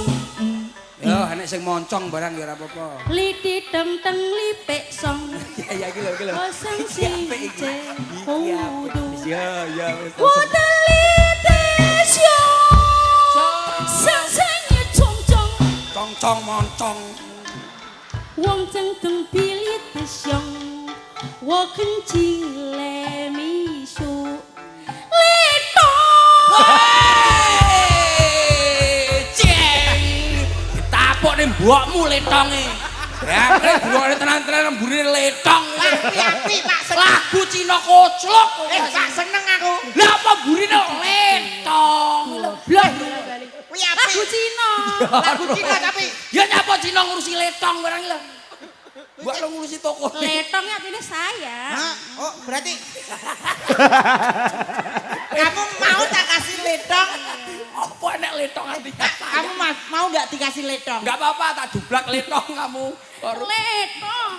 S1: Yo, anak sing moncong barang ya ora apa-apa.
S4: li di teng teng li pek song
S1: Ya iki lho.
S4: o sang sing che ho du
S1: Ya wis.
S4: wo de li de xiu sang sing li chung chung
S1: Cong moncong.
S4: 望真正比例的香，我肯进来米酒，来到。
S1: Ceng. Ditapuk ning mbokmu letonge. Ya, mbokne tenan-tenan mburi letong.
S2: Api Pak seneng.
S1: Lagu Cina koclok.
S2: Pak seneng aku.
S1: Lah apa burine letong.
S2: Kuwi api.
S4: Lagu Cina.
S2: Lagu Cina tapi
S1: Ya nyapa Cina ngurusi letong barang lho. Mbok lo ngurusi toko.
S4: Letongnya artinya saya.
S2: Hah? Oh, berarti kamu mau tak kasih letong?
S1: Apa enek letong artinya?
S2: Kamu mau nggak dikasih letong?
S1: Enggak apa-apa, tak dublak letong kamu. Baru
S4: Letong.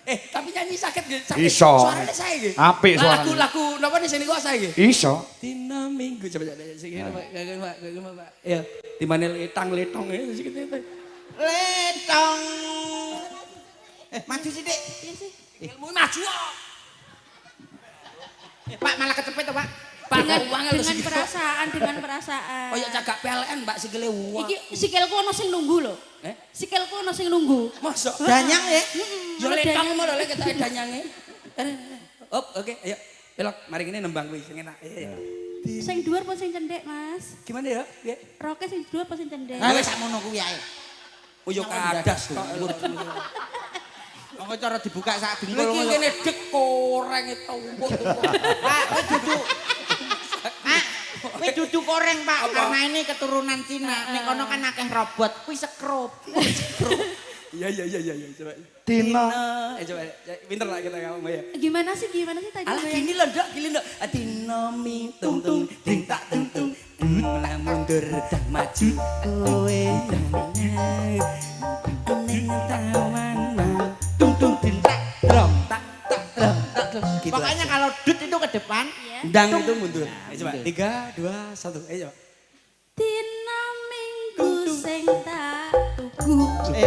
S1: tapi nyanyi sakit nggih? Sakit.
S3: Iso.
S1: Suarane saya nggih.
S3: Apik suarane.
S1: Lagu napa nih sini kok saya nggih?
S3: Iso.
S1: Dina Minggu coba sing ngene Pak. Ya, di mana letang-letong ya sikit itu.
S2: Letong. Maju sithik.
S4: Iya sih.
S1: Ilmu maju kok.
S2: Pak malah kecepet to, Pak.
S1: Pak
S4: Dengan perasaan.
S1: Oh ya cagak PLN Mbak sikile wah.
S4: Iki sikilku ono sing nunggu lho. Sikilku ono sing nunggu.
S1: Mosok.
S2: Danyang ya.
S1: Yo letong mau lho ketok danyange. Oke, ayo. Belok, mari kene nembang kuwi sing enak. Ayo.
S4: Sing dhuwur apa sing cendhek, Mas?
S1: Gimana ya?
S4: Roke sing dhuwur apa sing cendhek?
S2: Wis sakmono kuwi ae.
S1: Oh yo kadas tok.
S2: Monggo cara dibuka sak
S1: Lha
S2: dengkul
S1: iki
S2: ngono.
S1: kene dek koreng tumpuk.
S2: Pak, kowe dudu. Pak, kowe dudu koreng, Pak. Karena ini keturunan Cina. Nek kono kan akeh robot, kuwi sekrup.
S1: Iya coba.
S3: Tina.
S1: Coba pinter lah kita ngomong ya.
S4: Gimana sih tadi?
S1: Alah gini loh dok, gini loh. Dina mi tung tung ting tak tung tung. Nah mundur dan maju kowe ning taman tung tung ting tak drum tak drum. Gitu.
S2: Pokoknya kalau dut itu ke depan,
S4: Iya.
S1: Dang itu mundur. Ayo coba 3, 2, 1. Ayo coba.
S4: Dina Minggu kowe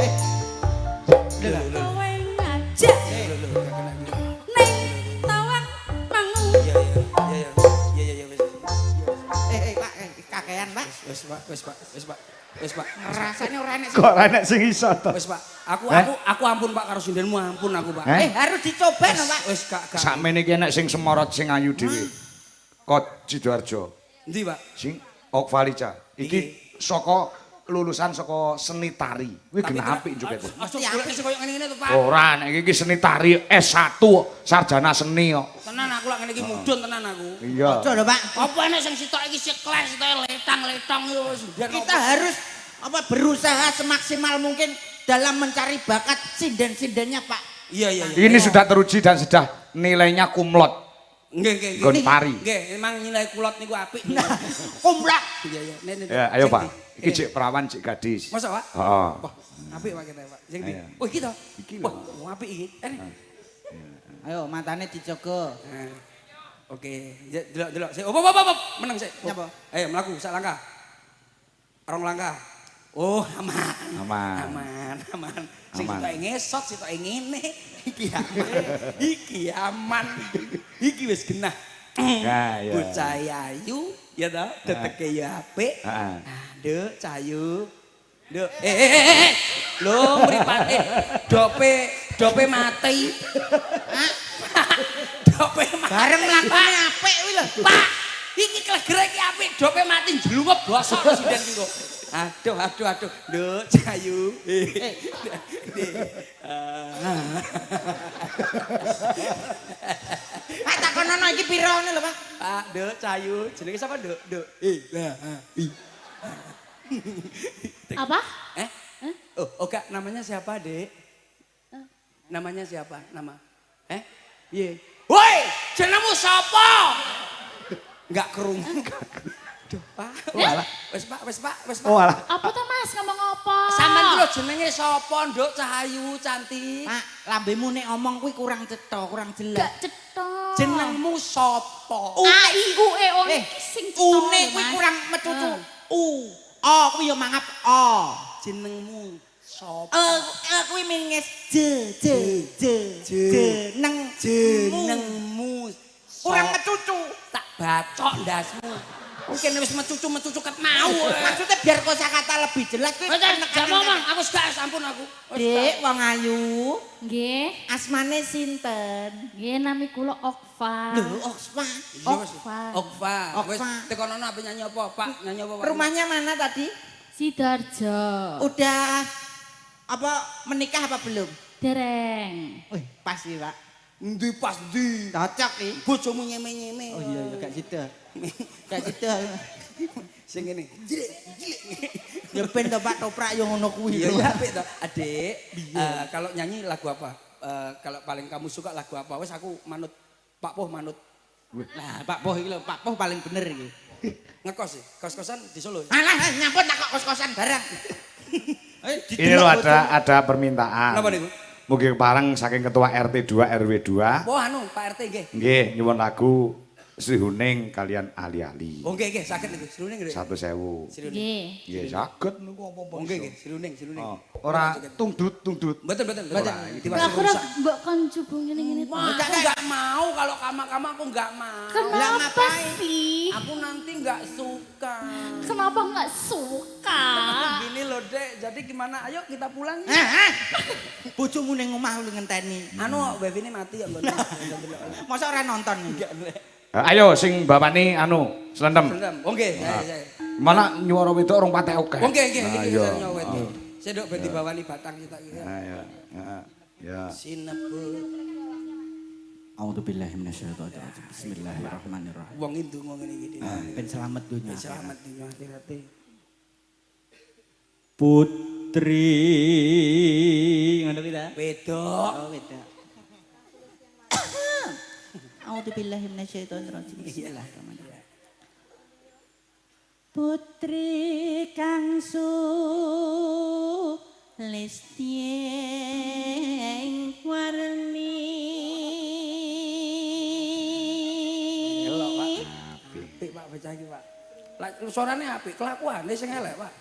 S4: ngajak ning tawang mangu.
S2: Pak, kakean, Pak.
S1: Wis Pak.
S2: Rasane ora enek.
S3: Kok ora enek sing iso to?
S1: Wis Pak. Aku ampun Pak karo sindenmu ampun aku Pak.
S2: Harus dicoba no, Pak.
S1: Wis gak.
S3: Sakmene iki enek sing semorot sing ayu dhewe. Kot Sidoarjo.
S1: Endi Pak?
S3: Sing Okvalica. Iki saka lulusan saka seni tari. Kuwi genah apik juga kuwi.
S1: Aja golek sing koyo ngene-ngene to Pak.
S3: Ora, nek iki seni tari S1 sarjana seni kok.
S1: Tenan aku lak ngene iki mudhun tenan aku.
S3: Iya.
S2: Aja lho, Pak.
S1: Apa enek sing sitok iki sikles sitoke letang-letang yo wis mbiyen.
S2: Kita harus berusaha semaksimal mungkin dalam mencari bakat sinden-sindennya, Pak.
S1: Iya.
S3: Ini sudah teruji dan sudah nilainya kumlot.
S1: Nggih.
S3: Gon pari.
S1: Nggih, emang nilai kulot niku apik.
S2: Kumlot.
S1: Iya.
S3: Ya, ayo Pak. Iki cek perawan, cek gadis.
S1: Masa Pak?
S3: Heeh.
S1: Wah, apik Pak kita Pak. Sing ndi?
S3: Ayo.
S1: Oh iki to.
S3: Iki lho.
S1: Wah, apik iki.
S2: Ayo, matane dijogo.
S1: Oke, delok. Sik. Op. Meneng sik.
S2: Nyapa?
S1: Ayo mlaku sak langkah. Rong langkah. Oh, aman. Aman. Sing
S3: Aman.
S1: sitoke ngesot, sitoke ngene. Iki aman. Iki wis genah.
S3: Ya.
S1: Bocah ayu, ya ta? Teteke ya apik.
S3: Heeh.
S1: Nduk, cayu. Nduk. Lho, mripate dope mati. Dope mati.
S2: Bareng lakune apik kuwi lho.
S1: Pak, iki klegere iki apik, dope mati njlungep bosok presiden iki kok. Aduh. Nduk, cayu.
S2: Pak takonono iki pira ngene lho, Pak?
S1: Pak, Nduk, cayu. Jenenge sapa, Nduk? Nduk.
S4: Apa?
S1: Oh, enggak, namanya siapa, Dek? Namanya siapa? Nama? Piye? Woi, jenengmu sapa? Enggak kerungu. Duh, Pak. Wis, Pak.
S3: Oh alah.
S4: Apa to Mas ngomong apa?
S1: Sampeyan iki lho jenenge sapa, Nduk Cahayu cantik?
S2: Pak, lambemu nek omong kuwi kurang cetha, kurang jelas.
S4: Gak cetok.
S1: Jenengmu sapa?
S4: A I U E O iki sing cetok.
S2: Une kuwi kurang mecucu. O kuwi yo mangap O.
S1: Jenengmu sapa?
S2: Kuwi minges jenengmu.
S1: Jenengmu
S2: Kurang
S1: sapa?
S2: mecucu.
S1: Tak bacok ndasmu. Mungkin wis mecucu ket mau.
S2: Maksudnya biar kosakata lebih jelas kuwi.
S1: Gak ngomong, aku gak ampun aku.
S2: Dek, wong ayu.
S4: Nggih.
S2: Asmane sinten?
S4: Nggih nami kula Okva.
S2: Lho, Oksma.
S1: Okva. Wis
S2: Okva.
S1: tekonono apa nyanyi apa, Pak? Nyanyi apa, Pak?
S2: Rumahnya mana tadi?
S4: Sidoarjo.
S2: Udah menikah apa belum?
S4: Dereng.
S2: Wih, pas sih, Pak.
S1: Ndi pas ndi?
S2: Cocok nih.
S1: Bojomu nyeme-nyeme.
S2: Oh iya, gak sida. Gak sida.
S1: Sing ngene.
S2: Ya ben to Pak toprak yo ngono kuwi.
S1: Iya, apik to. Adik, kalau nyanyi lagu apa? Kalau paling kamu suka lagu apa? Wes aku manut Pak Poh manut.
S2: Nah, Pak Poh iki lho, Pak Poh paling bener iki.
S1: Ngekos sih, kos-kosan di Solo.
S2: Alah, nyampun tak kok kos-kosan barang.
S3: Ini loh ada permintaan.
S1: Napa niku?
S3: Mugi parang saking ketua RT 2 RW 2.
S1: Oh anu, Pak RT nggih.
S3: Nggih, nyuwun lagu Sri Huning kalian ali-ali.
S1: Oh nggih, saged niku. Sriuning nggih.
S3: 1.000.
S4: Nggih.
S3: Nggih, saged niku apa-apa.
S1: Oh nggih nggih, Sriuning.
S3: Oh, ora tungdut.
S1: Mboten.
S4: Lah aku ora mbok kon coba ngene-ngene to.
S1: Aku enggak mau kalau kama-kama aku enggak mau.
S4: Kenapa sih?
S1: Aku nanti enggak suka.
S4: Kenapa nggak suka?
S1: Gini loh, Dek. Jadi gimana? Ayo kita pulang.
S2: Bojomu ning omah lu ngenteni.
S1: Anu, wifi ini mati ya, Mbak.
S2: Masa ora nonton nih?
S1: Enggak, Dek.
S3: Ayo sing bapakne anu, slendem.
S1: Oh nggih, saya.
S3: Mana nyuara wedok rong patek oke.
S1: Oh nggih, iki
S3: Ayo.
S1: saya nyowet. Saya nduk ben dibawani batang kita iki.
S3: Ayo. Ya.
S1: Sinebut.
S2: A'udzubillahi minasyaitonirrajim. Bismillahirrahmanirrahim.
S1: Wong ndonga ngene iki.
S2: Ben selamat dunya.
S1: Selamat dunya akhirate.
S2: Putri ngono kuwi ta?
S1: Wedok.
S2: Oh, beda. A'udzubillahi minasyaitonirrajim. Bismillahirrahmanirrahim. Putri kang lestiyeng warni.
S1: Elok, Pak. Apik, Pak, bocah iki, Pak. Lah suarane apik, kelakuane sing elek, Pak.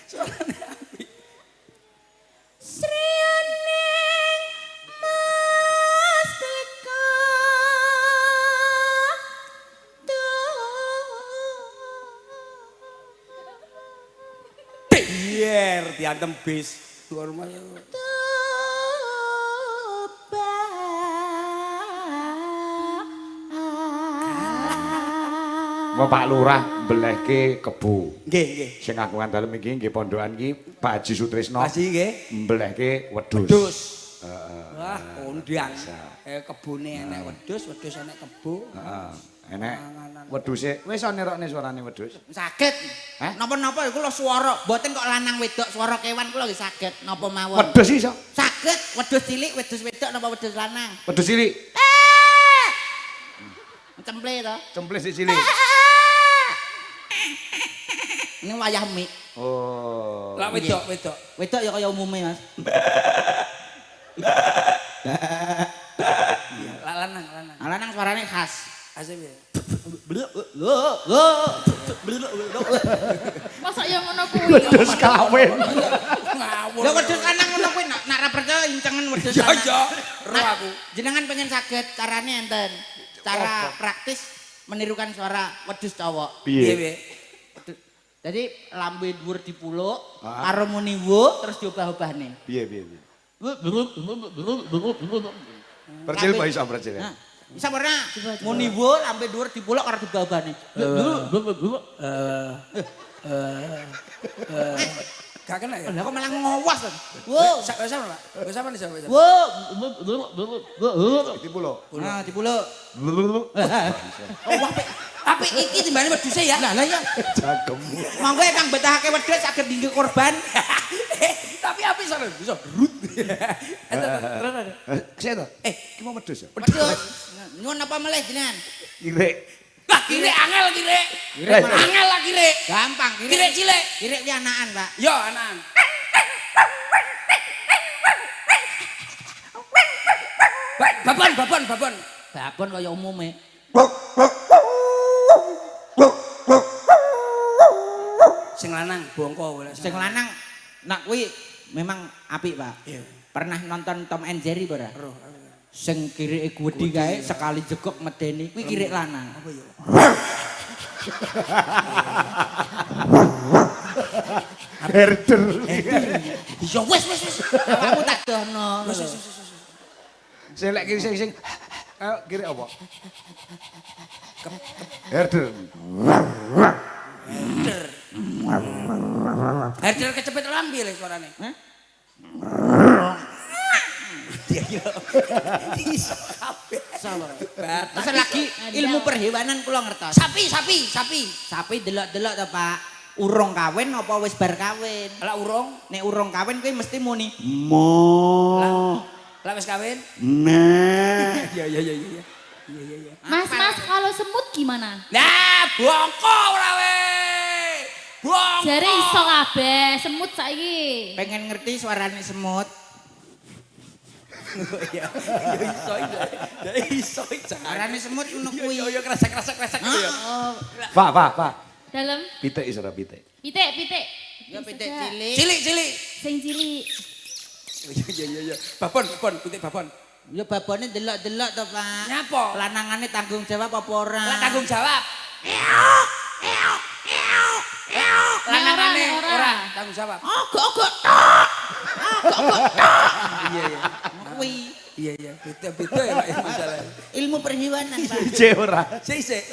S1: Suarane apik. Biar diantem bis. Luar rumahnya.
S3: Pak Lurah mbelehke kebo.
S1: Nggih, nggih.
S3: Sing aku ngandalem iki nggih pondokan iki Pak Haji Sutrisno.
S1: Pak Haji nggih.
S3: Mbelehke wedhus.
S1: Wedhus. Wah, kondang. Kebune enek wedhus, wedhus enek kebo.
S3: Heeh. Enek wedhuse wis nerokne suarane wedhus.
S2: Saged. Napa-napa iku lho swara, mboten kok lanang wedok swara kewan kula nggih saged napa mawon.
S3: Wedhus iso.
S2: Saged, wedhus cilik, wedhus wedok napa wedhus lanang.
S3: Wedhus cilik.
S2: Cemple to.
S3: Cemple sik cilik.
S2: Ini wayah mik.
S3: Oh.
S1: Lah wedok, wedok.
S2: Wedok ya kaya umume, Mas.
S1: Lanang, lanang.
S2: Lanang suarane khas.
S1: Asep ya.
S4: Masa yang ngono kuwi?
S3: Wedhus kawin.
S1: Ngawur.
S2: Lha wedhus lanang ngono kuwi nak ra percaya incengen wedhus
S1: Ya
S2: lanang.
S1: ya, ro aku.
S2: Jenengan pengen saged carane enten. Cara praktis menirukan suara wedhus cowok.
S1: Piye,
S3: Piye?
S1: piye?
S2: Jadi lambe dhuwur dipuluk, karo muni wo terus diobah-obahne.
S3: Piye piye piye. Percil bae iso percil.
S2: Nah, bisa pernah muni wo lambe dhuwur dipuluk karo diobah-obahne.
S1: Gak kena ya?
S2: Lah kok malah ngowas to. Wo,
S1: Sama, Pak. Sama nih, sama.
S2: wo.
S3: Dipuluk.
S2: Nah, dipuluk. Oh, apik iki timbane wedhuse ya. Lah ya.
S3: Jagemu.
S2: Monggo kang betahake wedhus saged dinggo korban.
S1: Tapi api sana bisa brut.
S3: Kesek to? Ki mau wedhus ya?
S2: Wedhus. Nyuwun apa meleh jenengan?
S3: Kirek.
S1: Lah kire angel kire.
S3: Kirek.
S1: Angel lah kire.
S2: Gampang,
S1: Kire cilik.
S2: Kirek ki anakan, Pak.
S1: Yo anan. Babon.
S2: Babon kaya umume.
S1: Sing lanang bongko boleh.
S2: Sing lanang nak kuwi memang apik, Pak.
S1: Iya.
S2: Pernah nonton Tom and Jerry ora?
S1: Roh.
S2: Sing kirike gedhi kae sekali jegok medeni kuwi kirek lanang.
S1: Apa ya?
S3: Herder.
S2: Ya wis. Awakmu tak dono.
S3: Sing lek kiri sing ayo kirek apa? Herder.
S1: Herder kecepet lambi le suarane. Dia iso kabeh.
S2: Terus lagi ilmu perhewanan kula ngertos.
S1: Sapi.
S2: Sapi delok-delok to, Pak. Urung kawin apa wis bar kawin?
S1: Lah urung,
S2: Nek urung kawin kuwi mesti muni
S5: Mo.
S1: lah wis kawin.
S5: Nah.
S1: Iya.
S4: Mas, kalau semut gimana?
S1: Nah, bongko ora we. Bongko.
S4: Jare iso kabeh semut saiki.
S2: pengen ngerti suarane semut.
S1: Ya iso.
S2: Suarane semut ngono kuwi.
S1: Yo kresek gitu ya.
S4: Oh,
S3: Pak.
S4: dalam
S3: Pitik iso ora pitik?
S4: pitik.
S2: Ya
S4: Bisa
S2: pitik
S4: gak?
S2: cilik.
S1: Cilik.
S4: Sing cilik.
S1: Iya. Babon, pitik babon.
S2: Ya babone delok-delok to, Pak.
S1: Nyapa?
S2: Lanangane tanggung jawab apa ora?
S1: Lah tanggung jawab. Lanangane ora tanggung jawab.
S2: Ogok.
S1: Iya.
S2: Kuwi
S1: Iya. Beda ya Pak masalah.
S2: ilmu perhewanan, Pak.
S3: Ije ora.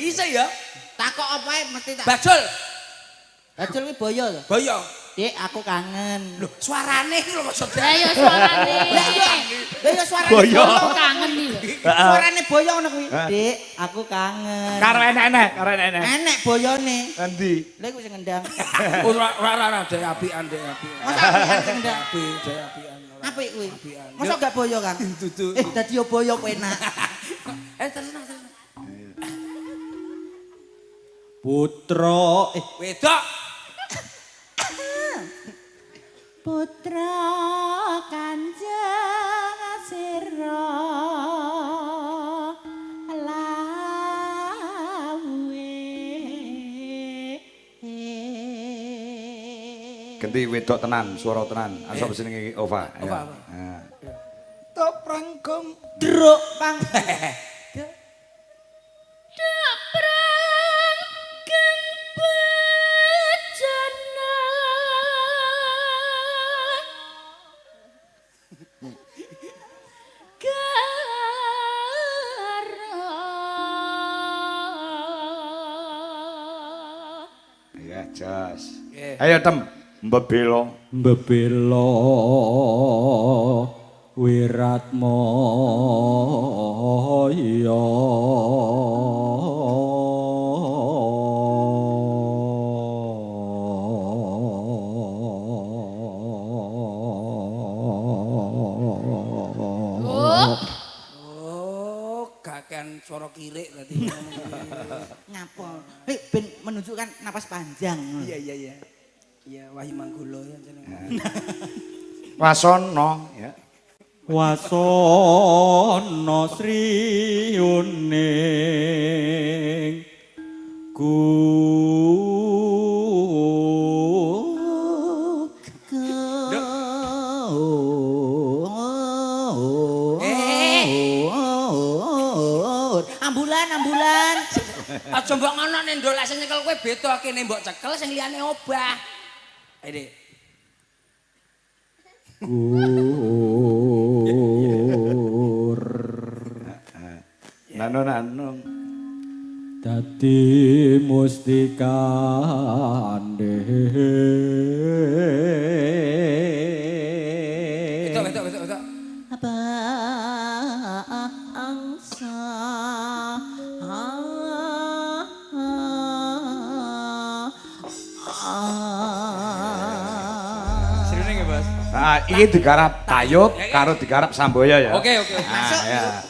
S1: Iso ya.
S2: Takok apa mesti tak.
S1: Bajul,
S2: Bajul kuwi boyo to.
S1: boyo.
S2: Dik, aku kangen.
S1: Loh, suarane iki lho maksudnya.
S4: Lah ya suarane.
S2: Lah iya suarane
S3: Boyo.
S2: boyo.
S4: Kangen iki lho.
S2: Suarane boyo ngono kuwi. Dik, aku kangen.
S3: Karo enek-enek.
S2: Enek boyone.
S3: Endi?
S2: Lha iku sing ngendang.
S1: Ora dek apian.
S2: Masa apian sing ngendang.
S1: Dek apian.
S2: Apik kuwi.
S1: Apian.
S2: Masa gak boyo, Kang?
S1: Dudu.
S2: Dadi yo boyo penak.
S1: Terus.
S2: Putra
S1: Wedok.
S2: Putra Kanjeng Sira
S3: Ganti wedok tenan, suara tenan. Asal jenenge Ova.
S1: Ova.
S3: Top rangkum.
S2: Druk pang.
S3: Jos.
S1: Nggih.
S3: Ayo tem mbebelo.
S6: Bebelo Wiratmaya.
S1: Oh, gakean suara kirik tadi.
S2: Ngapa? Ben menunjukkan napas panjang.
S1: Iya iya iya. Iya Wahyu Manggolo ya jenengan.
S3: Wasono ya.
S6: Wasana sriyuning
S2: Ambulan.
S1: Aja mbok ngono nek ndol sing nyekel kowe beda kene mbok cekel sing liyane obah. Ayo Dik.
S3: Nano.
S6: dadi mustikane
S1: Betul.
S2: Bangsa
S1: Serius nggih, Bos?
S3: Nah, iki digarap Tayub karo digarap Samboya ya.
S1: Oke.
S3: Nah, ya.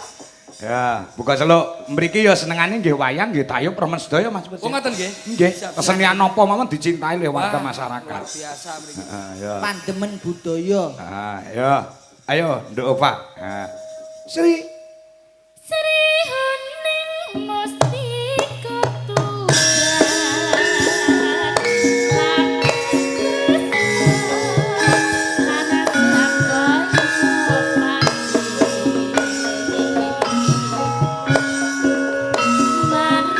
S3: Ya, buka seluk mriki ya senengane nggih wayang nggih Tayub remen sedaya Mas Pecil.
S1: Oh ngoten nggih.
S3: Nggih, kesenian napa mawon dicintai oleh warga
S1: Wah,
S3: masyarakat.
S1: Luar biasa mriki.
S3: Ya.
S2: pandemen budaya.
S3: Ya. Ayo, Nduk Opa. Sri.
S4: Sri Hening Mustika Tuhan Thank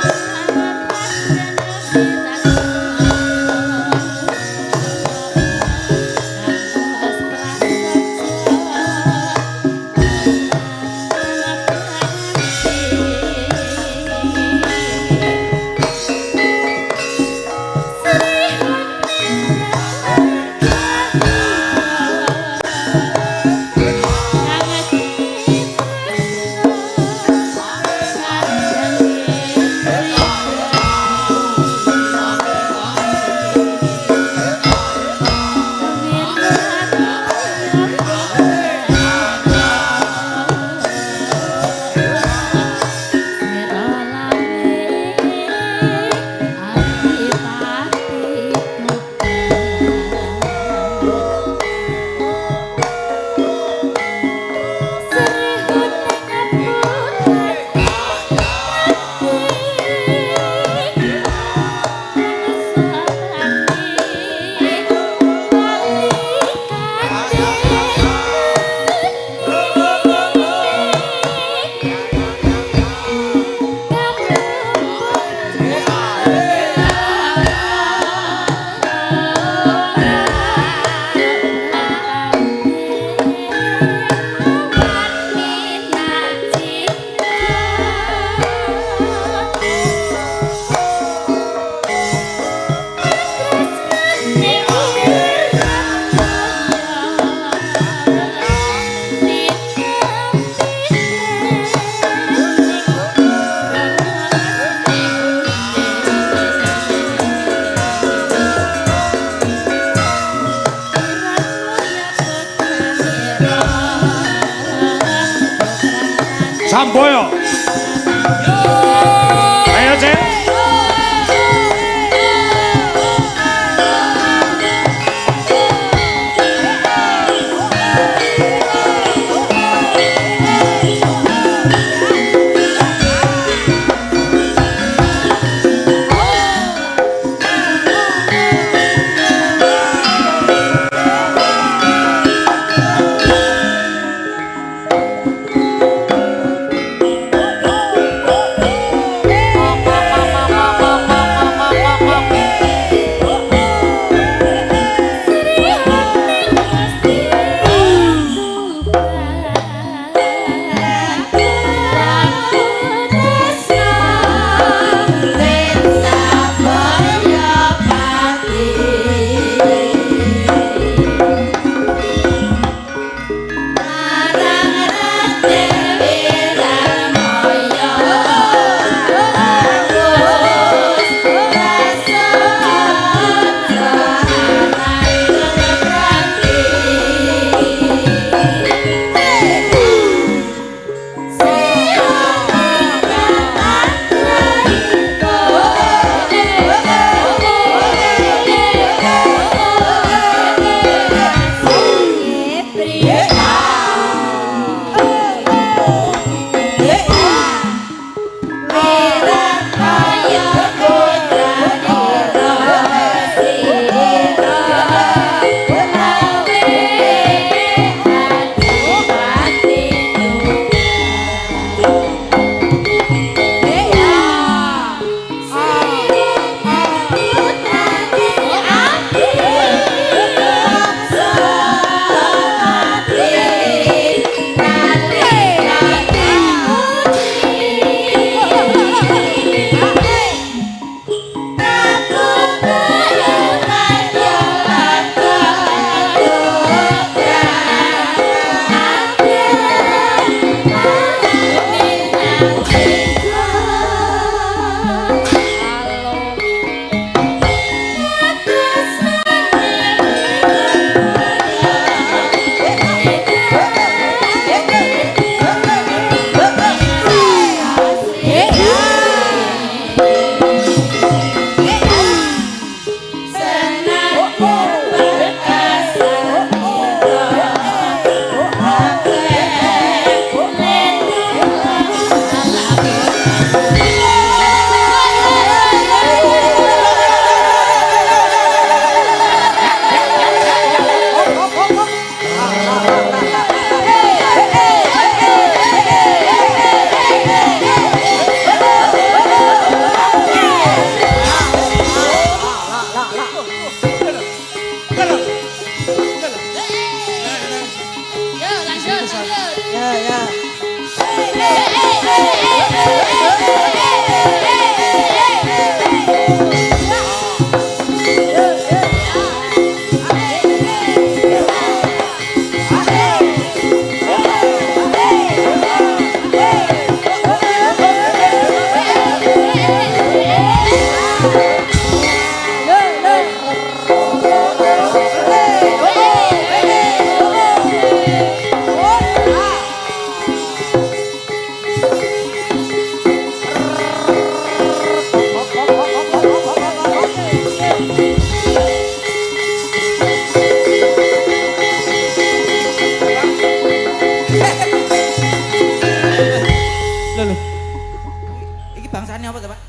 S2: Iki bangsane apa to, Pak?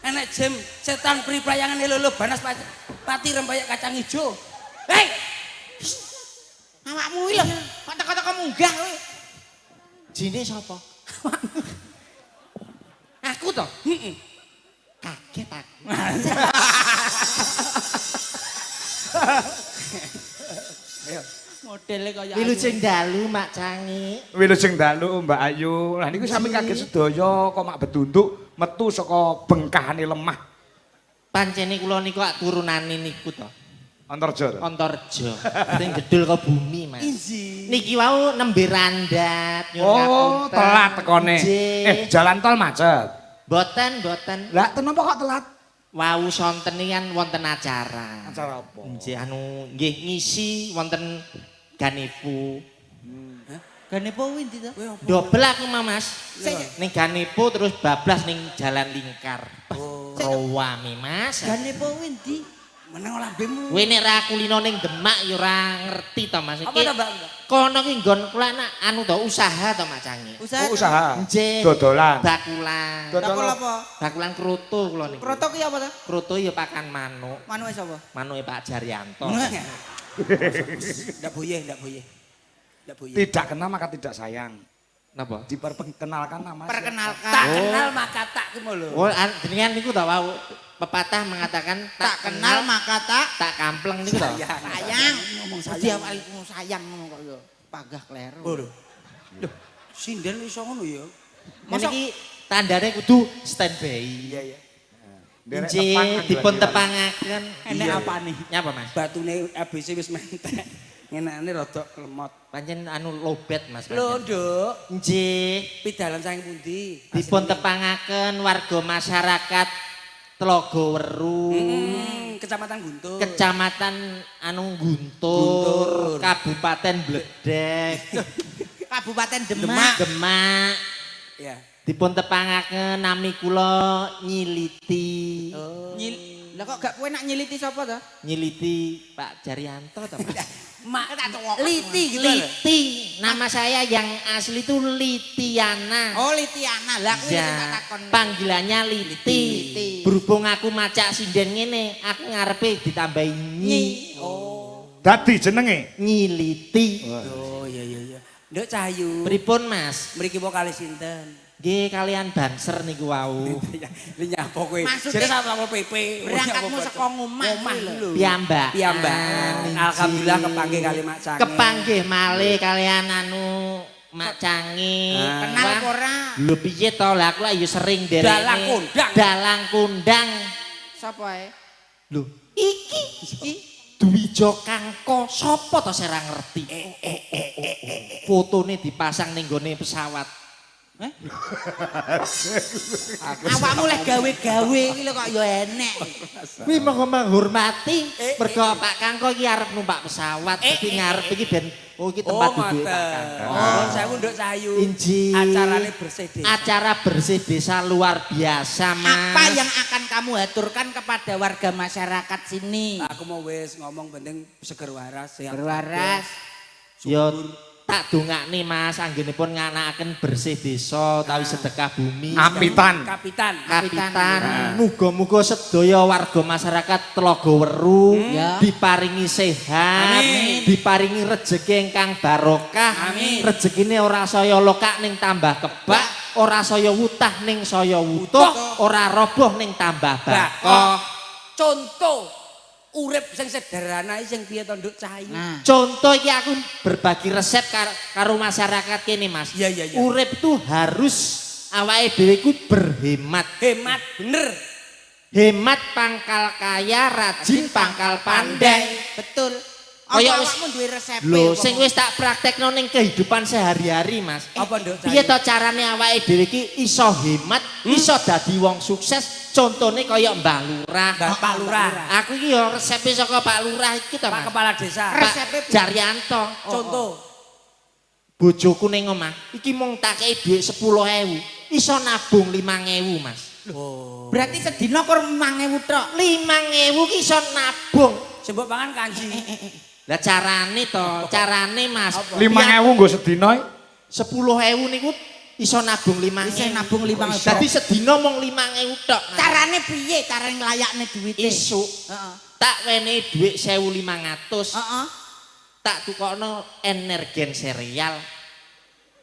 S1: Enek jin setan pri playangan lho banas pati rempeyek kacang ijo. Hei,
S2: Awakmu iki lho, kok teko-teko munggah kowe.
S7: Jine sapa?
S1: aku toh. Heeh.
S7: Kaget aku.
S1: Ayo.
S2: Modele kaya
S7: Wilujeng dalu Mak Cangi.
S3: Wilujeng dalu Mbak Ayu. Lah niku sami kaget sedaya kok mak bedunduk metu saka bengkahane lemah
S7: Pancene kula niku ak turunane niku to.
S3: Antarja. to?
S7: Antarja. Sing gedul ke bumi, Mas.
S1: Inji.
S7: Niki wau nembe randat nyun
S3: Oh,
S7: ngapunten.
S3: telat tekone.
S7: Nggih.
S3: Jalan tol macet.
S7: Boten.
S3: Lah kenapa kok telat?
S7: Wau sonten iki kan wonten acara.
S3: Acara apa?
S7: Nggih anu nggih ngisi wonten Ganepo.
S2: Ganepo kuwi ndi to?
S7: Dobel aku mah Mas. Ning Ganepo terus bablas ning Jalan Lingkar. Rawami Mas.
S2: Ganepo kuwi ndi?
S1: Meneng lambemu.
S7: Kowe nek ra kulino ning Demak ya ora ngerti to Mas.
S1: Apa to, Mbak?
S7: Kono ki nggon kula nak anu to usaha to Mak Cangi.
S2: Usaha.
S3: Oh, usaha.
S7: Nggih.
S3: Dodolan.
S7: Bakulan.
S2: Bakul apa?
S7: Bakulan kroto kula niku.
S2: Kroto ki apa to?
S7: Kroto ya pakan manuk.
S2: Manuke sapa?
S7: Manuke Pak Jaryanto.
S1: Ndak boyeh. Ndak boyeh.
S3: Tidak kenal maka tidak sayang.
S7: Napa?
S3: Diperkenalkan nama.
S2: Perkenalkan.
S1: Tak kenal maka tak ki lho.
S7: Oh, jenengan niku to wau pepatah mengatakan
S2: Tak kenal maka tak
S7: kampleng niku to.
S2: sayang.
S1: Ngomong
S2: Mesti
S1: sayang.
S2: awakmu sayang ngono kok ya. Pagah kleru.
S1: Oh lho. Loh, sinden iso ngono ya.
S7: Mosok iki tandane kudu standby.
S1: Iya iya.
S3: Derek
S7: Nggih,
S3: tepang,
S7: dipun
S3: anggaran.
S7: tepangaken.
S2: Enek
S1: Iya.
S2: apa nih?
S7: Nyapa Mas?
S1: Batune ABC wis mentek. Ngenane rada lemot.
S7: Pancen anu lobet Mas.
S1: Lho, Nduk.
S7: Nggih,
S1: Pidalan saking pundi?
S7: dipun tepangaken warga masyarakat Tlaga Weru,
S1: Kecamatan Guntur.
S7: Kecamatan anu Guntur, Kabupaten Bledek,
S2: Kabupaten Demak.
S7: Demak.
S1: Ya.
S7: Dipun tepangaken nami kula Nyiliti.
S2: Lah kok gak kowe nak nyiliti sapa to?
S7: Nyiliti Pak Jaryanto to, Mas?
S1: Mak
S2: Liti gitu lho.
S7: Liti. Nama saya yang asli itu Litiana.
S2: Oh Litiana. Lah kuwi sing tak
S7: Ya,
S2: takon.
S7: panggilannya Liti.
S2: Liti.
S7: Berhubung aku macak sinden ngene, aku ngarepe ditambahi Nyi.
S1: Oh.
S3: Dadi jenenge.
S7: Nyiliti.
S1: Oh iya iya iya. Nduk Cahayu.
S7: Pripun, Mas?
S1: Mriki vokale sinten?
S7: Nggih kalian banser niku wau.
S1: Li nyapa kowe?
S2: Maksudnya-
S1: Jare satpol PP.
S2: Berangkatmu saka omah kuwi lho.
S7: Piyambak.
S1: Piyambak. Alhamdulillah kepanggih kali Mak Cange.
S7: Kepanggih malih kalian anu Mak Cangi.
S2: Kenal
S7: Wah,
S2: apa ora?
S7: lho piye to lah aku lah ya sering derene.
S1: Dalang kondang.
S7: Dalang kondang.
S2: Sapa ae?
S7: Lho, iki Dwijo Kangko sapa to saya ora ngerti. Fotone dipasang ning gone pesawat.
S2: Awakmu lek gawe-gawe iki lho kok ya enek.
S7: Kuwi monggo menghormati mergo Pak Kangko iki arep numpak pesawat dadi ngarep iki ben iki tempat duduk Pak Kangko.
S1: Oh, saya nduk sayu.
S7: Inji.
S1: Acarane bersih desa.
S7: Acara bersih desa luar biasa, Mas.
S2: Apa yang akan kamu haturkan kepada warga masyarakat sini?
S1: Aku mau wis ngomong penting seger waras, sehat.
S2: Berwaras.
S7: Yo tak dongakne Mas anggenipun nganakaken bersih desa utawi sedekah bumi.
S3: Ampitan.
S1: Kapitan.
S7: Kapitan, muga-muga sedaya warga masyarakat Tlaga Weru
S2: Ya.
S7: diparingi sehat,
S1: Amin.
S7: diparingi rejeki ingkang barokah,
S1: Amin.
S7: rejekine ora saya lokak ning tambah kebak, ora saya wutah ning saya wutuh, ora roboh ning tambah bakoh.
S1: Contoh urip sing sederhana sing piye to nduk cahayu.
S2: Nah,
S7: Contoh iki aku berbagi resep karo masyarakat kene Mas.
S1: Iya, iya, iya.
S7: Urip tuh harus awake dhewe iku berhemat.
S1: Hemat bener.
S7: Hemat pangkal kaya, rajin pangkal pandai.
S2: betul.
S7: Kaya
S2: Apa
S7: wis-
S2: awakmu duwe resep?
S7: Lho, sing wis tak praktekno ning kehidupan sehari-hari, Mas.
S1: Apa nduk cahayu?
S7: Piye to carane awake dhewe iki iso hemat, iso dadi wong sukses? Contone kaya Mbah Lurah.
S1: Pak Lurah.
S7: Aku iki ya resepe saka Pak Lurah iki to,
S1: Pak
S7: Mas.
S1: Kepala Desa.
S2: Resepnya
S7: Pak Jaryanto.
S1: Contoh.
S7: Bojoku ning omah, iki mung tak kei dhuwit 10.000. Iso nabung 5.000, Mas.
S2: Berarti sedina kur 5.000 tok.
S7: 5.000 ki iso nabung.
S1: Sembok pangan kanji.
S7: Lah carane to, carane Mas.
S3: 5.000 nggo sedina.
S7: 10.000 niku iso nabung 5.000.
S2: Iso nabung 5.000.
S7: Dadi sedina mung 5.000 tok. Mas.
S2: Carane piye? Cara nglayakne duwite?
S7: Isuk
S2: Heeh.
S7: tak wenehi dhuwit 1.500.
S2: Heeh.
S7: Tak tukokno energen sereal.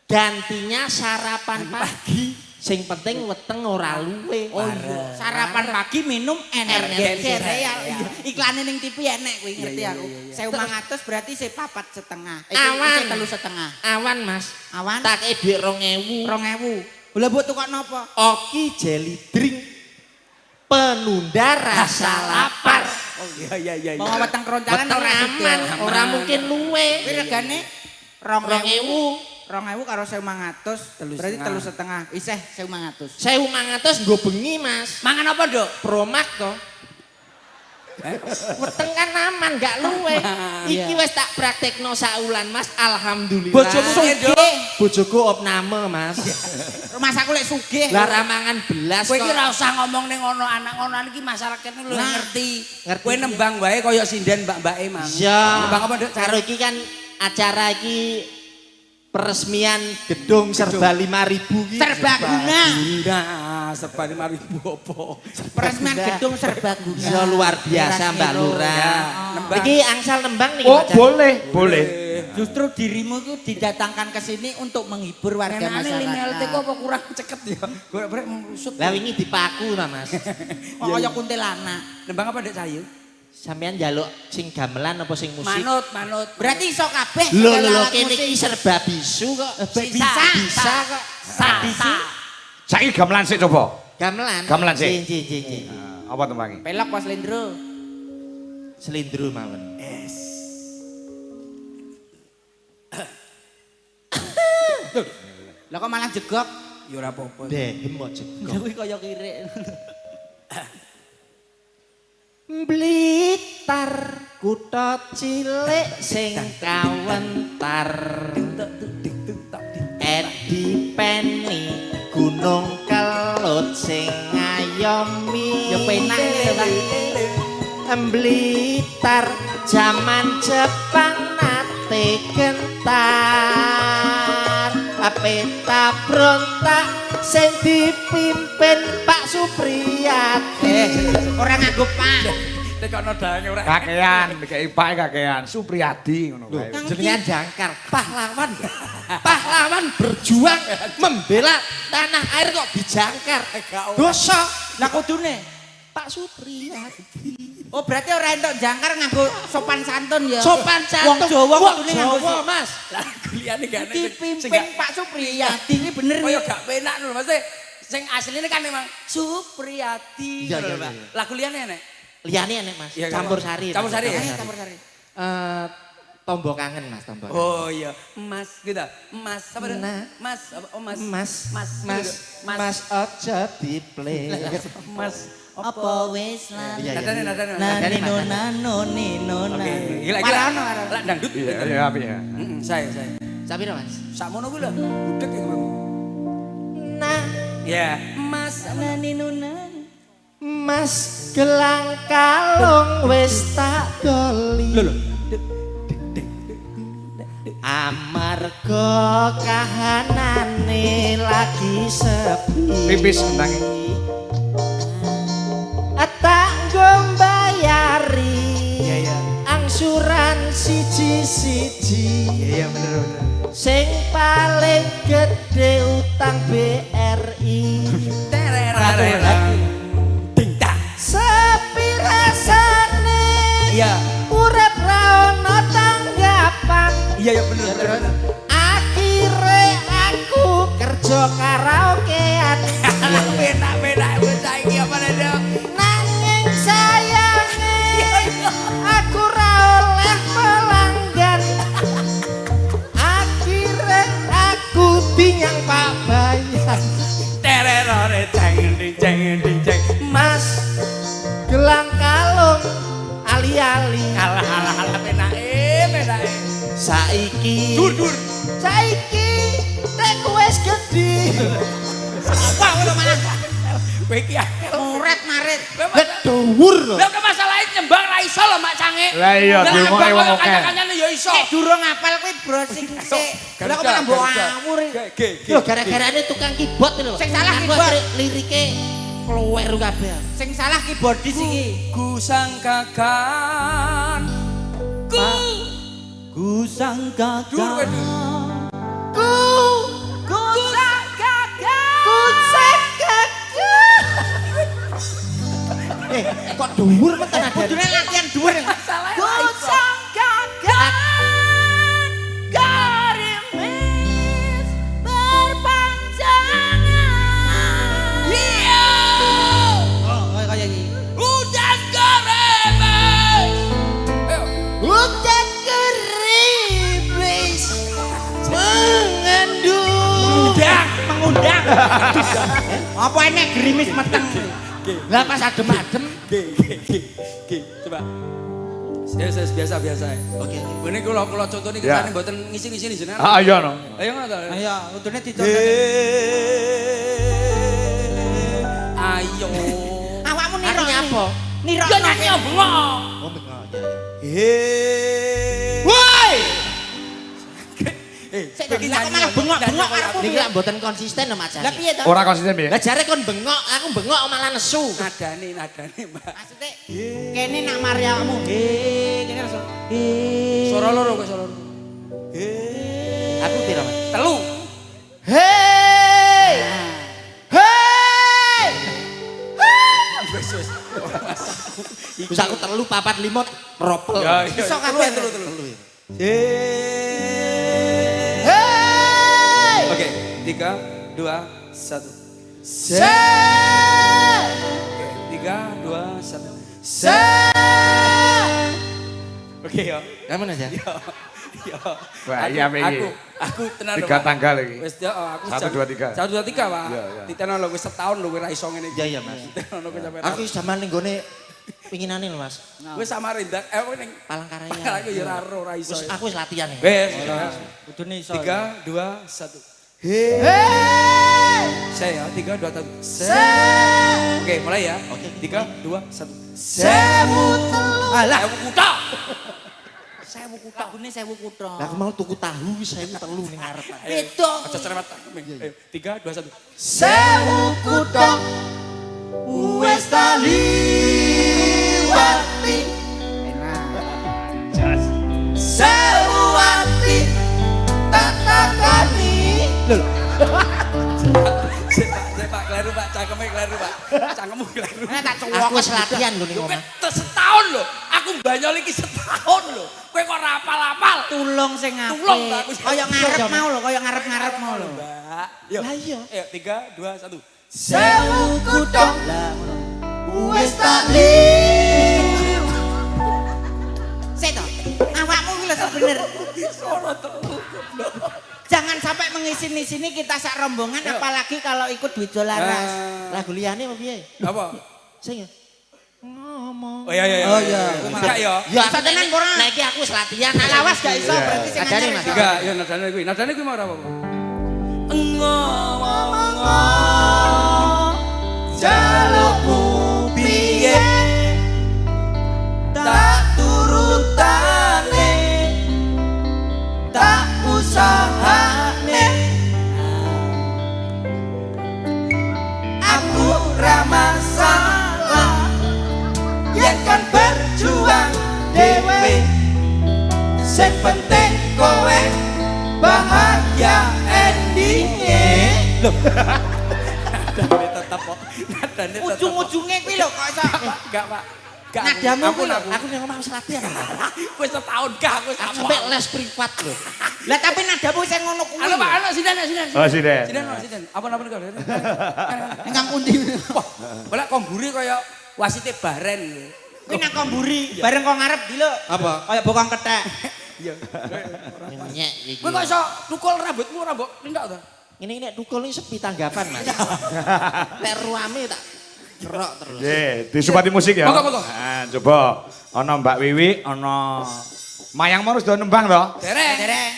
S7: Gantinya sarapan pagi. Sing penting weteng ora luwe.
S2: Oh iya, sarapan pagi minum energen sereal. Iklane ning TV enek kuwi ngerti aku. 1.500 berarti se 4,5.
S7: Awan.
S2: 3,5.
S7: Awan Mas.
S2: Awan
S7: Tak kei dhuwit 2.000.
S2: 2.000. Lha mbok tukokno apa?
S7: Oki jelly drink. Penunda rasa lapar.
S1: Oh iya.
S2: Mau weteng keroncalan
S7: Weteng
S2: ora
S7: aman, ora mungkin luwe.
S2: Kuwi regane
S7: 2.000.
S2: 2.000 karo 1.500 berarti 3,5. Isih 1.500.
S7: 1.500 nggo bengi, Mas.
S1: Mangan apa, Nduk?
S7: Promak to. Weteng kan aman, gak luwe. Iki wis tak praktekno saulan, Mas. Alhamdulillah.
S1: Bojomu piye, Nduk?
S7: Bojoku opname, Mas.
S2: Rumah saku lek sugih.
S7: Lah ramangan belas
S1: Kowe iki
S7: kok.
S1: ora usah ngomong ning ono anak ngonoan iki masyarakat lho
S2: Nah,
S1: ngerti.
S7: ngerti.
S1: Kowe nembang wae kaya sinden mbak-mbake mang.
S7: Iya.
S1: Nembang apa, Nduk?
S7: Karo iki kan acara iki peresmian gedung serba 5.000 iki.
S2: Serbaguna.
S1: Nah, serba 5.000 apa?
S2: Peresmian gedung serbaguna.
S7: Iya luar biasa Mbak Lurah.
S1: Nembang.
S7: Iki angsal nembang nih.
S3: Oh, boleh.
S2: Justru dirimu itu didatangkan ke sini untuk menghibur warga
S1: Enane
S2: masyarakat.
S1: 5 LT kok apa kurang ceket ya? Golek-golek merusut.
S7: Lah wingi dipaku ta, Mas.
S2: Oh, kaya kuntilanak.
S1: Nembang apa, Nduk Cahayu?
S7: Sampeyan njaluk sing gamelan apa sing musik?
S1: Manut.
S2: Berarti iso kabeh.
S7: Lho
S2: segala alat
S7: kene
S2: musik.
S7: iki serba bisu kok.
S2: Bisa
S7: kok.
S2: Bisu.
S3: Saiki gamelan sik coba.
S7: Gamelan.
S3: Gamelan sih.
S7: Nggih.
S3: Apa tembange?
S2: Pelok pas lendro.
S7: Selindru mawon.
S2: Lah kok malah jegok?
S1: Ya ora apa-apa.
S7: Dehem aja.
S2: Ya kuwi kaya kirik.
S7: Blitar kutha cilik sing kawentar. Edi Peni Gunung Kelut sing ngayomi.
S2: Ya penak iki lho, Bang.
S7: Blitar jaman Jepang nate gentar. Peta brontak sing dipimpin Pak Supriyadi.
S2: Ora nganggo Pak.
S1: Tekono dalange ora.
S3: Kakean, dikei Pak kakean Supriyadi ngono kae.
S7: Jenengan jangkar pahlawan. Pahlawan berjuang membela tanah air kok dijangkar. Dosa.
S2: Lah kudune
S7: Pak Supriyadi.
S2: Oh berarti ora entuk jangkar nganggo sopan santun ya.
S7: Sopan
S2: Wong
S7: santun.
S2: Jawa
S7: Wong
S2: kudune nganggo
S7: Jawa, Mas.
S1: Lah kuliane gak enak.
S2: dipimpin Pak Supriyadi ini bener
S1: Kaya
S2: nih.
S1: gak penak lho Mas. Sing asline kan memang Supriyadi.
S7: Iya, iya,
S1: Mbak.
S7: iya.
S1: Lagu liyane enek.
S7: Liyane enek, Mas.
S1: Iya,
S7: Campur sari.
S1: Campur sari ya?
S2: Campur sari.
S7: tombo kangen Mas, tombo kangen.
S1: Oh iya, Mas gitu. Mas apa deh?
S7: Nah.
S1: Mas apa? Oh Mas.
S7: Mas,
S1: Mas.
S7: Mas,
S1: gitu.
S7: Mas ojo diplay.
S1: Mas.
S2: Apa wis lan
S7: Iya, iya.
S1: Nadane.
S7: Nadane,
S2: nano nino
S1: Oke.
S2: nano.
S1: Gila.
S2: Ono.
S1: Lah dangdut.
S3: Iya, iya, api ya.
S1: Saya.
S7: Sapira Mas?
S1: Sakmono kuwi lho. Budek ya Bang.
S7: Nah,
S1: Ya, Mas.
S2: Nino nano.
S7: Mas gelang kalung wis tak doli.
S1: Lho.
S7: Amarga kahanane lagi sepi.
S3: Pipis entange.
S7: Tak ngombayari.
S1: Iya.
S7: Angsuran siji-siji.
S1: Iya bener.
S7: Sing paling gede utang BRI.
S1: Ding tak.
S7: Sepi rasane.
S1: Iya.
S7: Urip ra ono tanggapan.
S1: Iya bener.
S7: Akhire aku kerja karaokean.
S1: Benak wis saiki apa ndak?
S7: Nanging sayange aku ra oleh pelanggan. Akhire aku dinyang Pak Bayan.
S1: Tererore ceng.
S7: Mas gelang kalung ali-ali.
S1: Alah penake.
S7: Saiki
S1: Dur.
S7: saiki tekku wis gedhe.
S1: Apa ngono malah? Kowe iki
S2: Muret marit.
S7: Dhuwur lho.
S1: Lah kok masalahe nyembang ra iso lho Mak Cange.
S3: Lah iya, diomongi wong akeh.
S1: Kancan-kancane ya iso.
S2: Durung apal kuwi browsing sik. Lah kok malah mbok ngawur.
S7: Lho gara-garane tukang keyboard lho.
S2: Sing salah keyboard.
S7: Lirike kluwer kabeh.
S2: Sing salah keyboardis iki.
S1: Ku sangkakan
S2: Ku sangka
S1: Dur kowe dur.
S7: Ku sangkakan. Kok dhuwur kok tenan.
S2: kudune latihan dhuwur.
S1: Masalahe
S7: Ku
S1: ra iso.
S7: sangkakan gerimis berpanjangan.
S1: Iya.
S2: Oh, kaya iki.
S1: Udan gerimis. Ayo.
S7: Hujan gerimis mengandung.
S2: Mengundang. Apa enek gerimis meteng?
S7: Lah pas adem-adem.
S1: Coba. Biasa.
S7: Oke.
S1: Ini kula contone
S3: Ya.
S1: kita mboten ngisi-ngisi nih jenengan.
S3: Ah iya no.
S1: Ayo ngono to.
S2: Ayo, kudune ditonton.
S1: Ayo.
S2: Awakmu niro
S7: Artinya apa?
S2: Niro.
S1: Ya nyanyi bengok.
S7: Oh bengok ya.
S1: Woi.
S2: Sik to, lah kok malah bengok-bengok karepmu.
S7: Niki lak mboten konsisten lho Mas.
S2: Lah piye to?
S3: Ora konsisten piye?
S7: Lah jare kon bengok, aku bengok malah nesu.
S1: Nadane Mbak.
S2: Maksudnya kene nak mari awakmu. Kene langsung.
S1: Suara loro kok suara loro.
S7: Aku pira Mas?
S1: Telu.
S7: Hei! Hei!
S1: Wis.
S7: Wis aku 3 4 5 ropel.
S1: Ya,
S2: Iso kabeh
S1: telu.
S7: Hei!
S1: Oke, 3, 2, 1.
S7: Se!
S1: 3, 2, 1.
S7: Se!
S1: Oke ya.
S7: Kamu aja.
S1: Ya.
S3: Wah, iya iki.
S1: Aku tenan lho,
S3: 3
S1: Pak.
S3: tanggal iki.
S1: Wis ya aku
S3: 1, 2, 3.
S1: 1 2 3, Pak.
S3: Iya, iya.
S1: Diteno lho wis setahun lho kowe ra iso ngene iki.
S7: Iya, iya, Mas.
S1: Diteno kowe sampe.
S7: Aku zaman ning gone pinginane lho Mas.
S1: Wis Samarinda kowe ning
S7: Palangkaraya.
S1: aku ya ora iso.
S7: Wis aku wis latihan ya.
S1: Wis.
S2: Kudune iso.
S1: 3, 2, 1.
S7: Hei!
S1: Saya 3, 2, 1.
S7: Se!
S1: Oke, mulai ya.
S7: Oke.
S1: 3, 2, 1.
S7: Sewu telu.
S1: Alah, aku kuda.
S2: Sewu kutha. Kudune sewu kutha.
S7: Lah aku mau tuku tahu wis 1000 telu ning ngarep.
S2: Beda.
S1: Aja cerewet. Ayo, 3, 2, 1.
S7: Sewu kutha wis tak liwati. Sewu ati tak takani.
S1: Pak, kleru Pak, cangkeme kleru Pak. Cangkemmu kleru.
S2: Nek tak cuwok.
S7: Aku wis latihan lho ning
S1: Kowe
S7: omah.
S1: setahun lho. Aku mbanyol iki setahun lho. Kowe kok ora apal-apal.
S2: Tulung sing apik.
S1: Tulung, Mbak, aku
S2: Kaya ngarep mau lho, kaya ngarep-ngarep mau lho.
S1: Mbak. Yo.
S7: Lah iya.
S1: Ayo 3, 2, 1.
S7: Sewu kutha
S2: Lah ngono.
S7: wis tak liwati.
S2: Sik to. Awakmu ki lho sebener. sampai mengisi sini kita sak rombongan apalagi kalau ikut duit Jolaras.
S7: Lagu liyane apa piye?
S1: Apa?
S7: Sing ya. Ngomong.
S1: Oh iya.
S2: Oh iya.
S1: Enggak ya.
S7: Ya
S2: Bisa tenan ora?
S7: Nah iki aku wis latihan.
S2: Nah, lawas gak iso berarti sing
S7: Kadane,
S2: ngajar
S7: Mas.
S2: iso.
S1: Enggak, ya nadane kuwi. Nadane kuwi mau apa? Ngomong jalukku piye tak turutane tak usahane aku ra masalah yen kan berjuang dhewe sing penting kowe bahagia endinge lho nadane tetep kok nadane tetep
S2: Ujung-ujunge kuwi lho kok iso.
S1: enggak Pak enggak
S2: Nadamu kuwi lho.
S7: Aku ning omah wis latihan.
S1: wis setahun gak aku
S7: Sampai les privat lho.
S2: Lah tapi nadamu sing ngono kuwi.
S1: Halo Pak, halo sidan.
S3: Oh, Siden.
S1: Sidan. Apa-apa kok.
S2: Ning kang pundi?
S1: Wah, bolak komburi kaya wasite baren.
S2: Kuwi nang komburi, bareng kok ngarep di lho.
S1: Apa?
S2: Kaya bokong kethek.
S1: Iya.
S7: Nyek iki.
S1: Kowe kok iso tukul rambutmu rambut tindak to?
S7: Ini tukul ini sepi tanggapan, Mas. Lek ruame tak gerok terus.
S3: Nggih, disupati musik ya.
S1: Monggo.
S3: Nah, coba ana Mbak Wiwi, ana Mayang mau sudah nembang to?
S1: Dereng.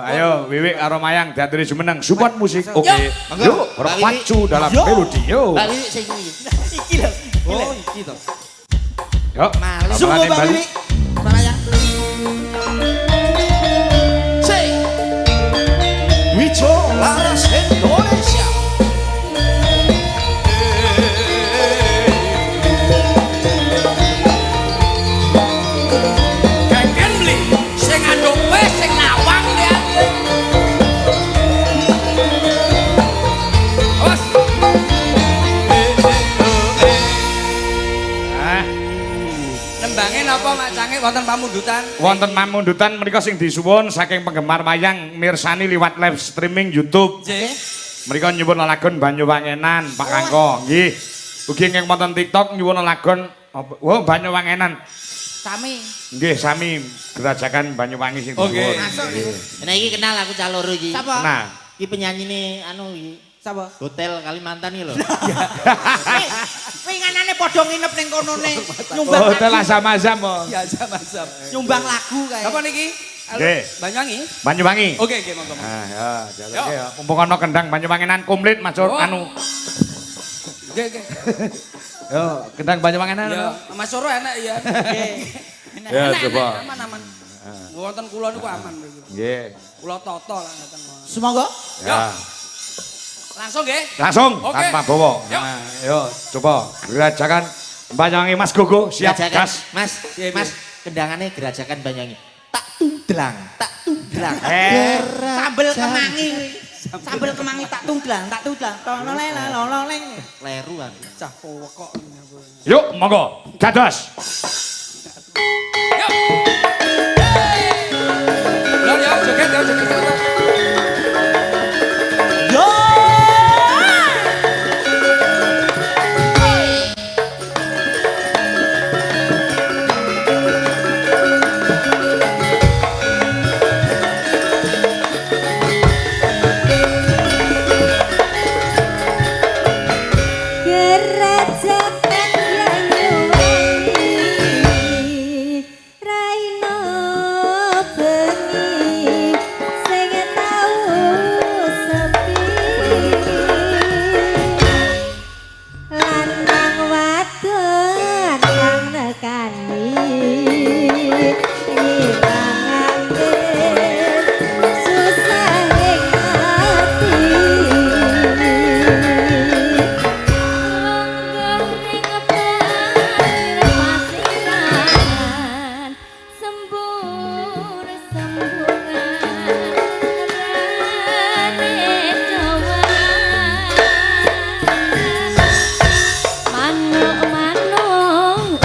S3: Ayo Wiwi karo Mayang diaturi jumeneng support musik. Oke.
S7: Monggo.
S3: Yuk, berpacu dalam melodi. Yuk.
S7: Mbak Wiwi sing iki.
S2: Iki lho.
S7: Oh, iki to.
S3: Yuk.
S7: Males.
S2: Sungguh Mbak Wiwi. Baraya.
S7: Wijo Laras Indonesia.
S1: Genggen beli sing ngandung wis sing nawang ya. Awas. Nembangin apa macange wonten pamundutan?
S3: Wonten pamundutan menika sing disuwun saking penggemar Mayang mirsani liwat live streaming YouTube.
S1: Nggih.
S3: Mereka nyuwun lelagon Banyuwangenan, Pak Kangko. Nggih. Ugi ing wonten TikTok nyuwun lelagon oh Banyuwangenan.
S2: Sami.
S3: Nggih, sami Gerajakan Banyuwangi sing
S1: Oke.
S3: disuwun.
S2: Masuk.
S3: Nggih.
S7: Nah iki kenal aku caloro iki.
S2: Sapa?
S3: Nah,
S7: Iki penyanyine anu iki.
S2: Sapa?
S7: Hotel Kalimantan iki lho.
S2: Winganane padha nginep ning konone nyumbang
S3: oh, telah
S2: lagu.
S3: sama-sama. Oh.
S1: Ya sama-sama.
S2: Nyumbang lagu kae.
S1: Apa niki? Halo,
S3: Nggih.
S1: Banyuwangi?
S3: Banyuwangi.
S1: Oke, monggo.
S3: Nah, ya, jaluk ya. Mumpung ana kendang Banyuwangenan komplit Mas Sur
S1: Oh.
S3: anu.
S1: Oke.
S3: Yo, kendang Banyuwangenan.
S1: Ya, Mas Soro enak ya.
S2: Nggih.
S3: Ya,
S1: Enak,
S3: coba.
S1: aman. Wonten kula niku aman niku.
S3: Nggih.
S1: Kula toto lah ngoten.
S2: Semoga
S3: Ya.
S1: Langsung nggih.
S3: Langsung
S1: Oke.
S3: tanpa bawa.
S1: Yuk.
S3: Nah, yo coba Gerajakan Banyuwangi Mas Gogo siap
S7: Gerajakan,
S3: gas.
S7: Mas,
S1: Iya,
S7: Mas, kendangane Gerajakan Banyuwangi. Tak tudlang.
S2: sambel kemangi kuwi. Sambel kemangi tak tunggang. Tololeng.
S7: Leru aku.
S1: Cah pokok.
S3: Yuk monggo dados.
S1: Yuk. Lho ya joget.
S2: Yo.
S4: Gerajakan Banyuwangi Raino bengi sing tau sepi lanang wadon kang nekani ngilangaken susah ing ati Manuk-manuk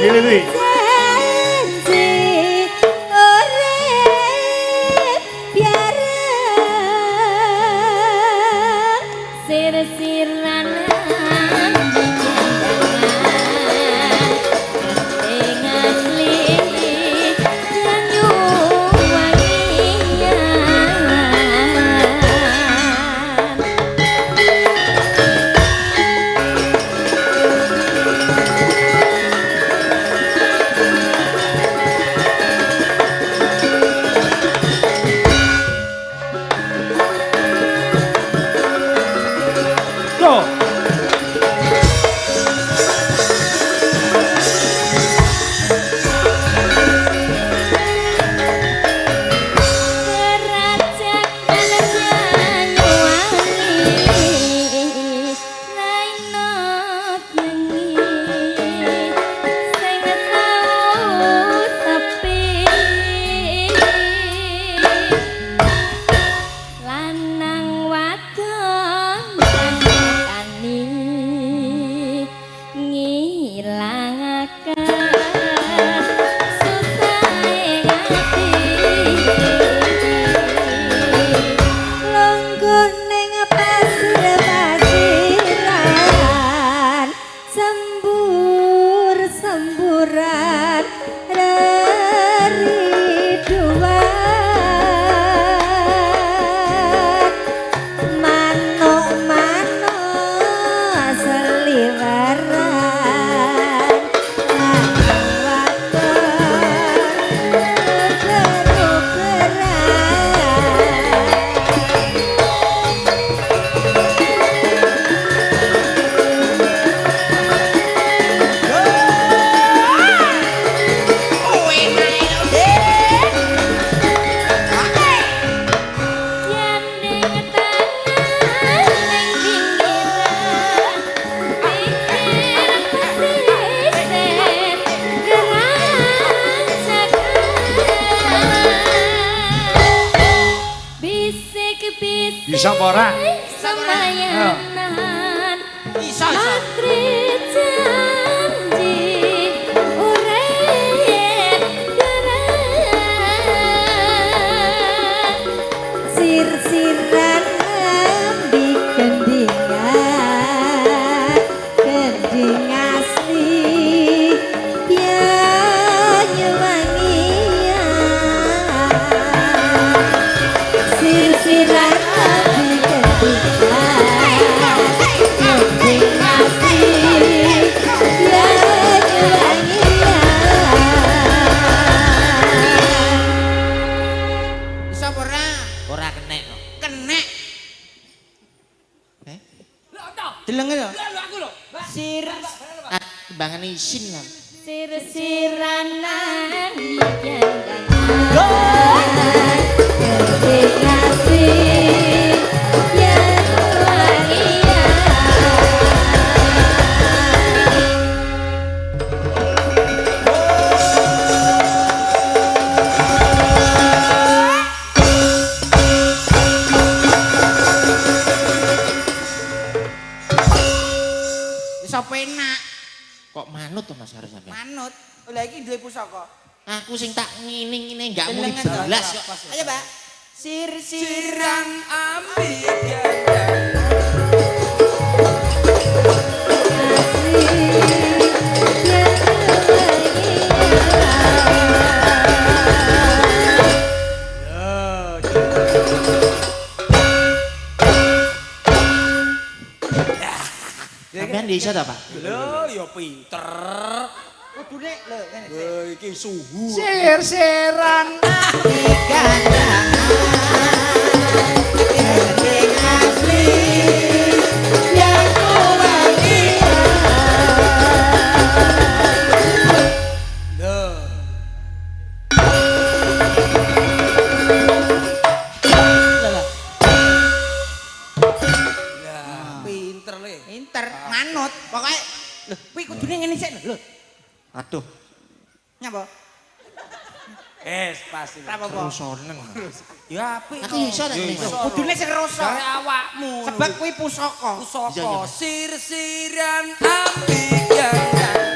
S3: Pilih.
S4: janji urip biareng sir-siranan ing asli lanyu wangian.
S3: Yo.
S4: Lanang wadon kani ngilangaken susahe ati lungguh ning pasir-pasiran sembur-semburan reriduan manuk-manuk seliweran
S3: Bisa apa ora?
S4: Semayanan
S2: Iso.
S4: Matri janji urip garang sir-siran ambi gendingan gending asli pianyi wangian sir-siran ambi gendingan gending asli pianyi wangian.
S2: Iso apa ora?
S7: Ora kenek kok.
S2: Kenek.
S1: Lho toh.
S2: Delenge lho.
S1: Lho aku lho. Mbak.
S2: Sir.
S7: Ah, timbangan isin lah.
S4: Sir-siranan jangan kasih yang wangian.
S2: Iso penak.
S7: Kok manut to Mas Haris sampean?
S2: Manut. Lah iki duwe pusaka.
S7: Aku sing tak ngene-ngene enggak muni
S2: Delenge to.
S7: belas kok.
S2: Ayo, Pak. Sir-siran
S1: Siran ambi gandang.
S7: Sampean bisa ta, Pak?
S1: Lho ya pinter.
S2: kudune lho ngene.
S1: Iki suhu.
S3: Sir-siran
S1: Pinter le.
S2: Pinter, manut. Pokoke lho, kuwi kudune ngene sik lho.
S7: Aduh,
S2: Nyapa?
S1: Pasti.
S2: Ora apa-apa.
S7: seneng.
S1: Ya apik.
S7: Aku iso ta ngene.
S2: Kudune sing rasa.
S1: Dari awakmu.
S2: Sebab kuwi pusaka.
S1: Pusaka
S7: Iya, iya.
S1: sir-siran ambi gandang.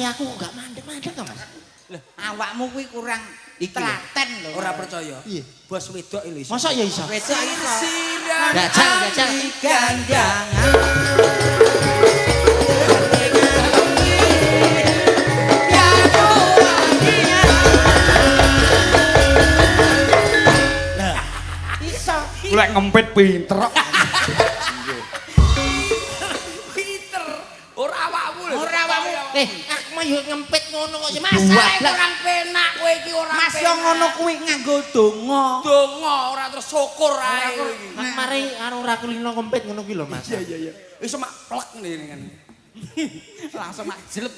S7: aku kok gak mandek-mandek kok Mas.
S2: Awakmu kuwi kurang
S1: Iki lho.
S2: telaten lho.
S1: Ora percaya.
S7: Iya.
S1: Bos wedok iki lho iso.
S7: Masa ya iso?
S2: Wedok iso.
S7: Gajal.
S2: Gandangan. Iso.
S3: Lek ngempit pinter.
S1: Pinter. Ora awakmu lho.
S2: Ora awakmu.
S7: Aku mah yo ngempit ngono kok ya Mas.
S1: Masalah orang penak kowe iki ora
S2: Mas yo ngono kuwi nganggo donga.
S1: Donga ora terus syukur ae kowe iki.
S7: Mari anu ora kulino ngempit ngono kuwi lho Mas.
S1: Iya. Iso mak plek ngene kan. Langsung mak jelep.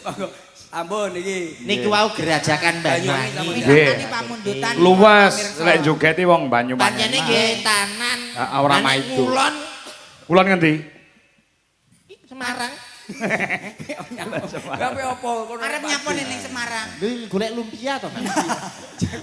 S1: Ampun iki.
S7: Niku wau gerajakan Banyuwangi.
S3: Nggih.
S2: Ini pamundutan.
S3: Luwes lek jogeti wong Banyuwangi.
S7: Panjene nggih tanan.
S3: Ora
S7: Lah, nek
S3: maido.
S7: Kulon
S3: Kulon ngendi?
S7: Semarang.
S1: Gawe apa kono?
S2: Arep nyapa ning Semarang.
S7: Lho golek lumpia to Mas.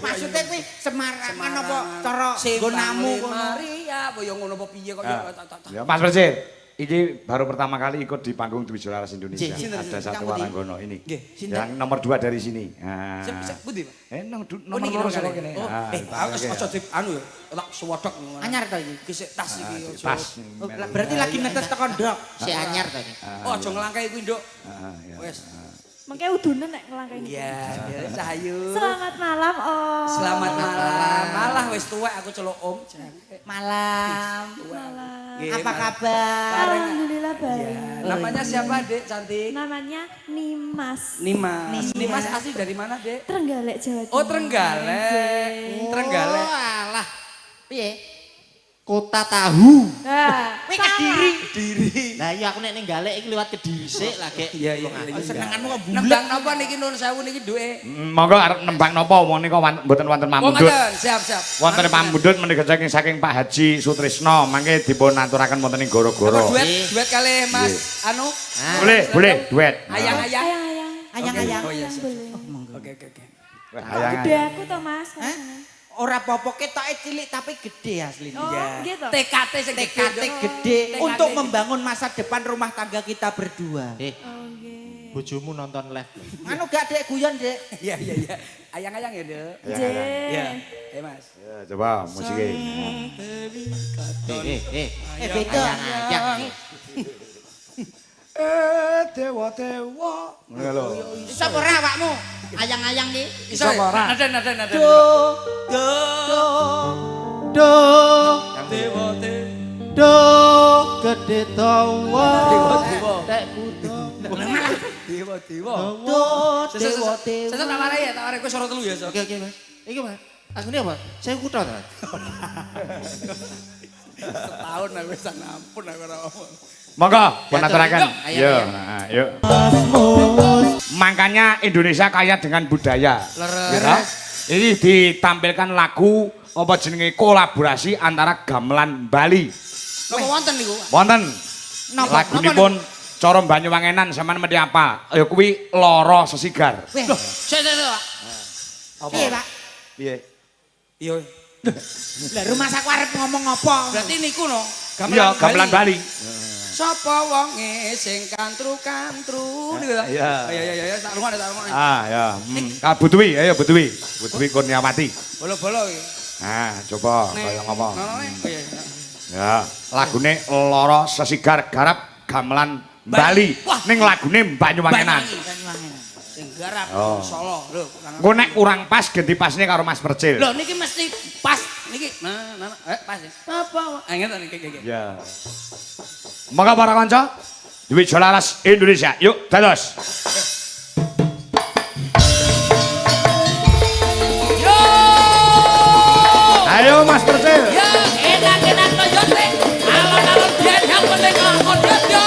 S2: Maksudnya kuwi Semarang apa cara
S1: gonamu
S2: gonamu kono.
S1: Maria apa ya ngono apa piye kok ya
S3: Ya Mas Persir. Iki baru pertama kali ikut di panggung Dwi Jolaras Indonesia.
S7: Sinten,
S3: Ada satu
S2: Kang Budi?
S3: waranggono ini.
S1: Nggih,
S3: Yang nomor 2 dari sini. Nah.
S1: Sip pundi, Pak?
S3: Nomor
S1: niki
S3: loro
S1: nomor
S3: saka
S1: kali.
S3: kene.
S1: Oh,
S3: Ah,
S1: aja di anu ya, tak swodok ngono.
S2: Anyar to iki.
S1: Iki sik tas iki.
S3: Tas.
S2: Oh, berarti lagi netes tekan ndok.
S7: Si anyar to iki.
S1: Oh, aja nglangkai kuwi, Nduk.
S3: Ya.
S1: Wes.
S4: Mengke udune nek ngelangkai ini.
S1: Iya, Cahayu.
S4: Selamat malam, Om.
S1: Selamat malam. Malah wis tuwek aku celuk Om.
S2: Malam.
S4: Malam.
S1: Nggih,
S2: Apa
S1: Mas.
S2: kabar?
S4: Alhamdulillah baik.
S1: Namanya siapa, Dek? Cantik.
S4: Namanya Nimas.
S1: Nimas. Nimas asli dari mana, Dek?
S4: Trenggalek Jawa Timur.
S1: Oh, Trenggalek. Trenggalek.
S7: Oh, alah. Piye? Kota tahu.
S4: Nah,
S2: Kuwi Kediri.
S1: Diri.
S7: Lah iya aku nek ning Galek iki liwat Kediri sik lah Gek.
S1: Iya.
S2: Senenganmu kok bulet.
S1: Nembang napa niki Nun Sewu niki duwe?
S3: Monggo arep nembang napa wong nika mboten wonten
S1: Oh,
S3: pamundhut.
S1: ngoten. Siap.
S3: Wonten pamundhut menika saking Pak Haji Sutrisno, mangke dipun aturaken wonten ing
S1: Apa
S3: goro-goro.
S1: duet kali Mas anu?
S3: Boleh duet.
S1: Ayang-ayang.
S4: ayang-ayang.
S2: Ayang-ayang.
S1: Oh iya,
S4: Boleh.
S1: Oke.
S4: Gede aku toh, Mas.
S2: Ora apa-apa ketoke cilik tapi gede asline.
S4: Oh, gitu.
S1: TKT sing
S2: TKT gede untuk membangun masa depan rumah tangga kita berdua.
S4: Oh, nggih.
S7: Bojomu nonton live.
S2: Anu gak Dek guyon, Dek.
S1: Iya. Ayang-ayang ya, Dek.
S4: Nggih.
S1: Iya, Mas.
S3: Ya, coba musiknya.
S2: Beda.
S7: Ayang.
S3: Dewa. Ngono lho.
S2: Iso ora awakmu? Ayang-ayang iki.
S1: Iso ora? Nada.
S7: Do
S1: Dewa.
S7: do gede tawa.
S1: Dewa.
S7: Tek putu.
S1: Dewa.
S2: Do dewa dewa.
S1: Sesuk tak warai ya, tak warai kowe suara telu ya, Sok.
S7: Oke Mas. Iki Mas. Aku ini apa? Saya kutha ta.
S1: Setahun aku wis ampun aku ora ngomong.
S3: Monggo pun aturaken.
S7: Ayo,
S3: Yo,
S7: ayo.
S3: nah, yuk. Makanya Indonesia kaya dengan budaya.
S1: Leres.
S3: Ini ditampilkan lagu apa jenenge kolaborasi antara gamelan Bali.
S1: Napa wonten niku?
S3: Wonten
S2: Napa?
S3: lagunipun cara Banyuwangenan sampean mesti apa? Ya kuwi Loro Sesigar.
S1: Loh, sik.
S2: Piye, Pak?
S3: Piye?
S1: Iya.
S2: Lah rumah saku arep ngomong apa?
S1: Berarti niku no.
S3: Iya, gamelan Bali.
S1: Sapa wonge sing kantru-kantru niku ta? Iya, tak rungokne.
S3: Ah, ya. Kak Butwi, ayo Butwi. Butwi Kurniawati.
S1: Bolo-bolo iki.
S3: Nah, coba kaya ngomong.
S1: Oh iya.
S3: Ya, lagune Loro Sesigar garap gamelan Bali.
S1: Wah.
S3: Ning lagune Banyuwangenan.
S1: Sing garap
S3: Oh.
S1: Solo lho.
S3: Engko nek kurang pas ganti pasne karo Mas Percil.
S1: Lho niki mesti pas niki. Nah, pas ya. Apa? Ngeten iki.
S3: Ya. Monggo para kanca, Dwi Jolaras Indonesia. Yuk, dados.
S1: Yo!
S3: Ayo Mas Percil.
S1: Ya, enak-enak to yo teh. Alon-alon biyen yang penting ngakon yo. Yo.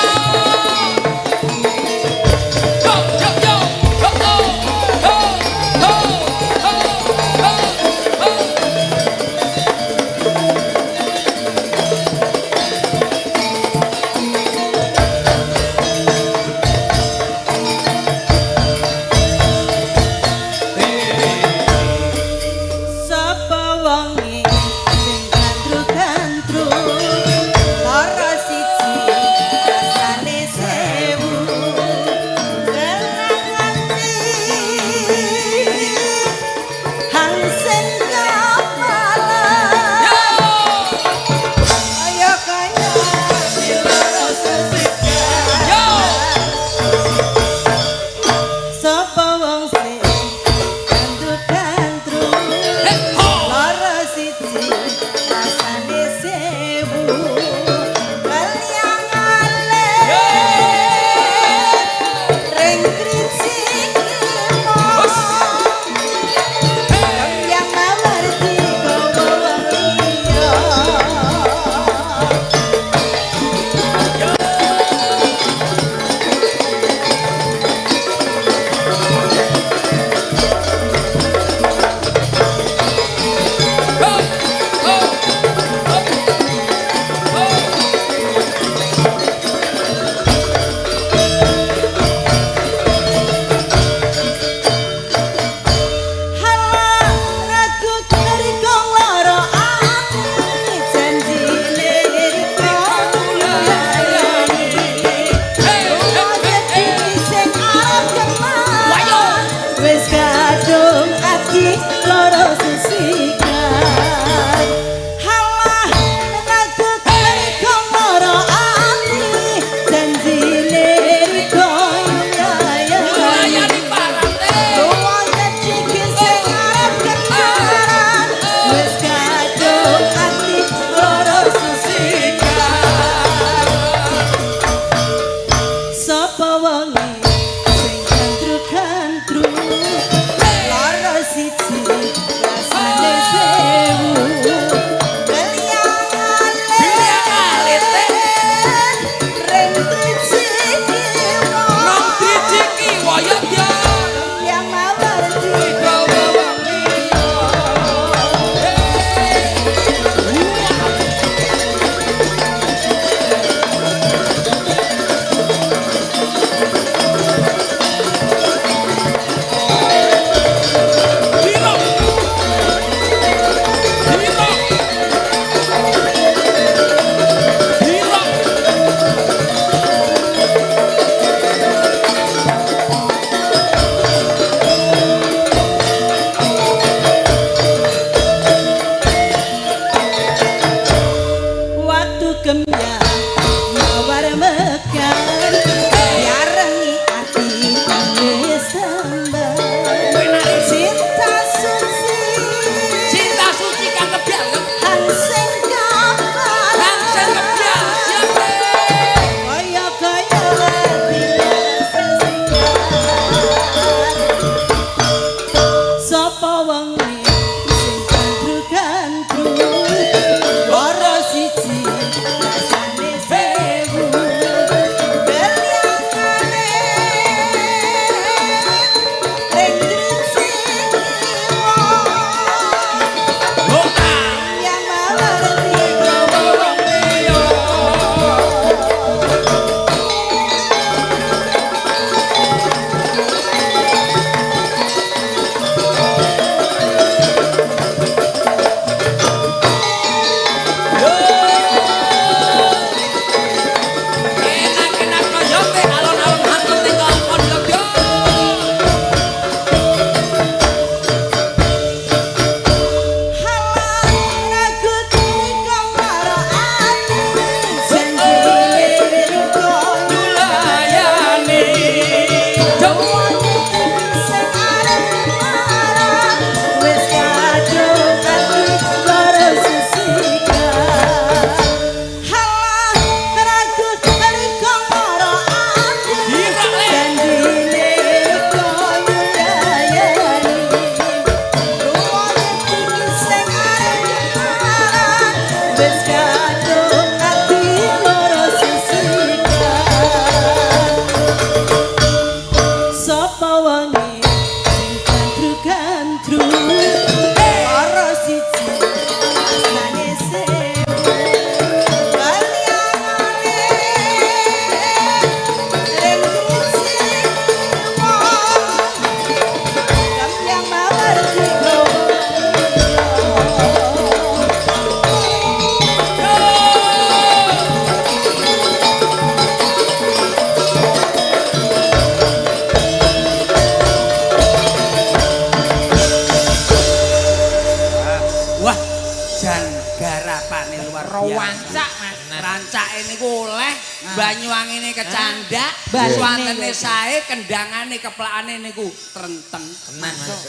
S2: rancak Mas.
S1: Rancake niku oleh, Banyuwangi ini kecandak,
S2: Baline
S1: swantene
S2: kok.
S1: sae, kendangane keplakane niku trenteng.
S7: Tenan Mas.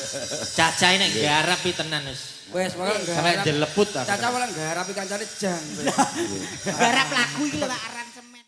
S7: Cacahe nek garap iki tenan wis.
S1: Wes pokoke
S7: Sampai jeleput aku.
S1: Caca malah ngarapi kancane jang.
S2: Garap lagu iki lho Pak.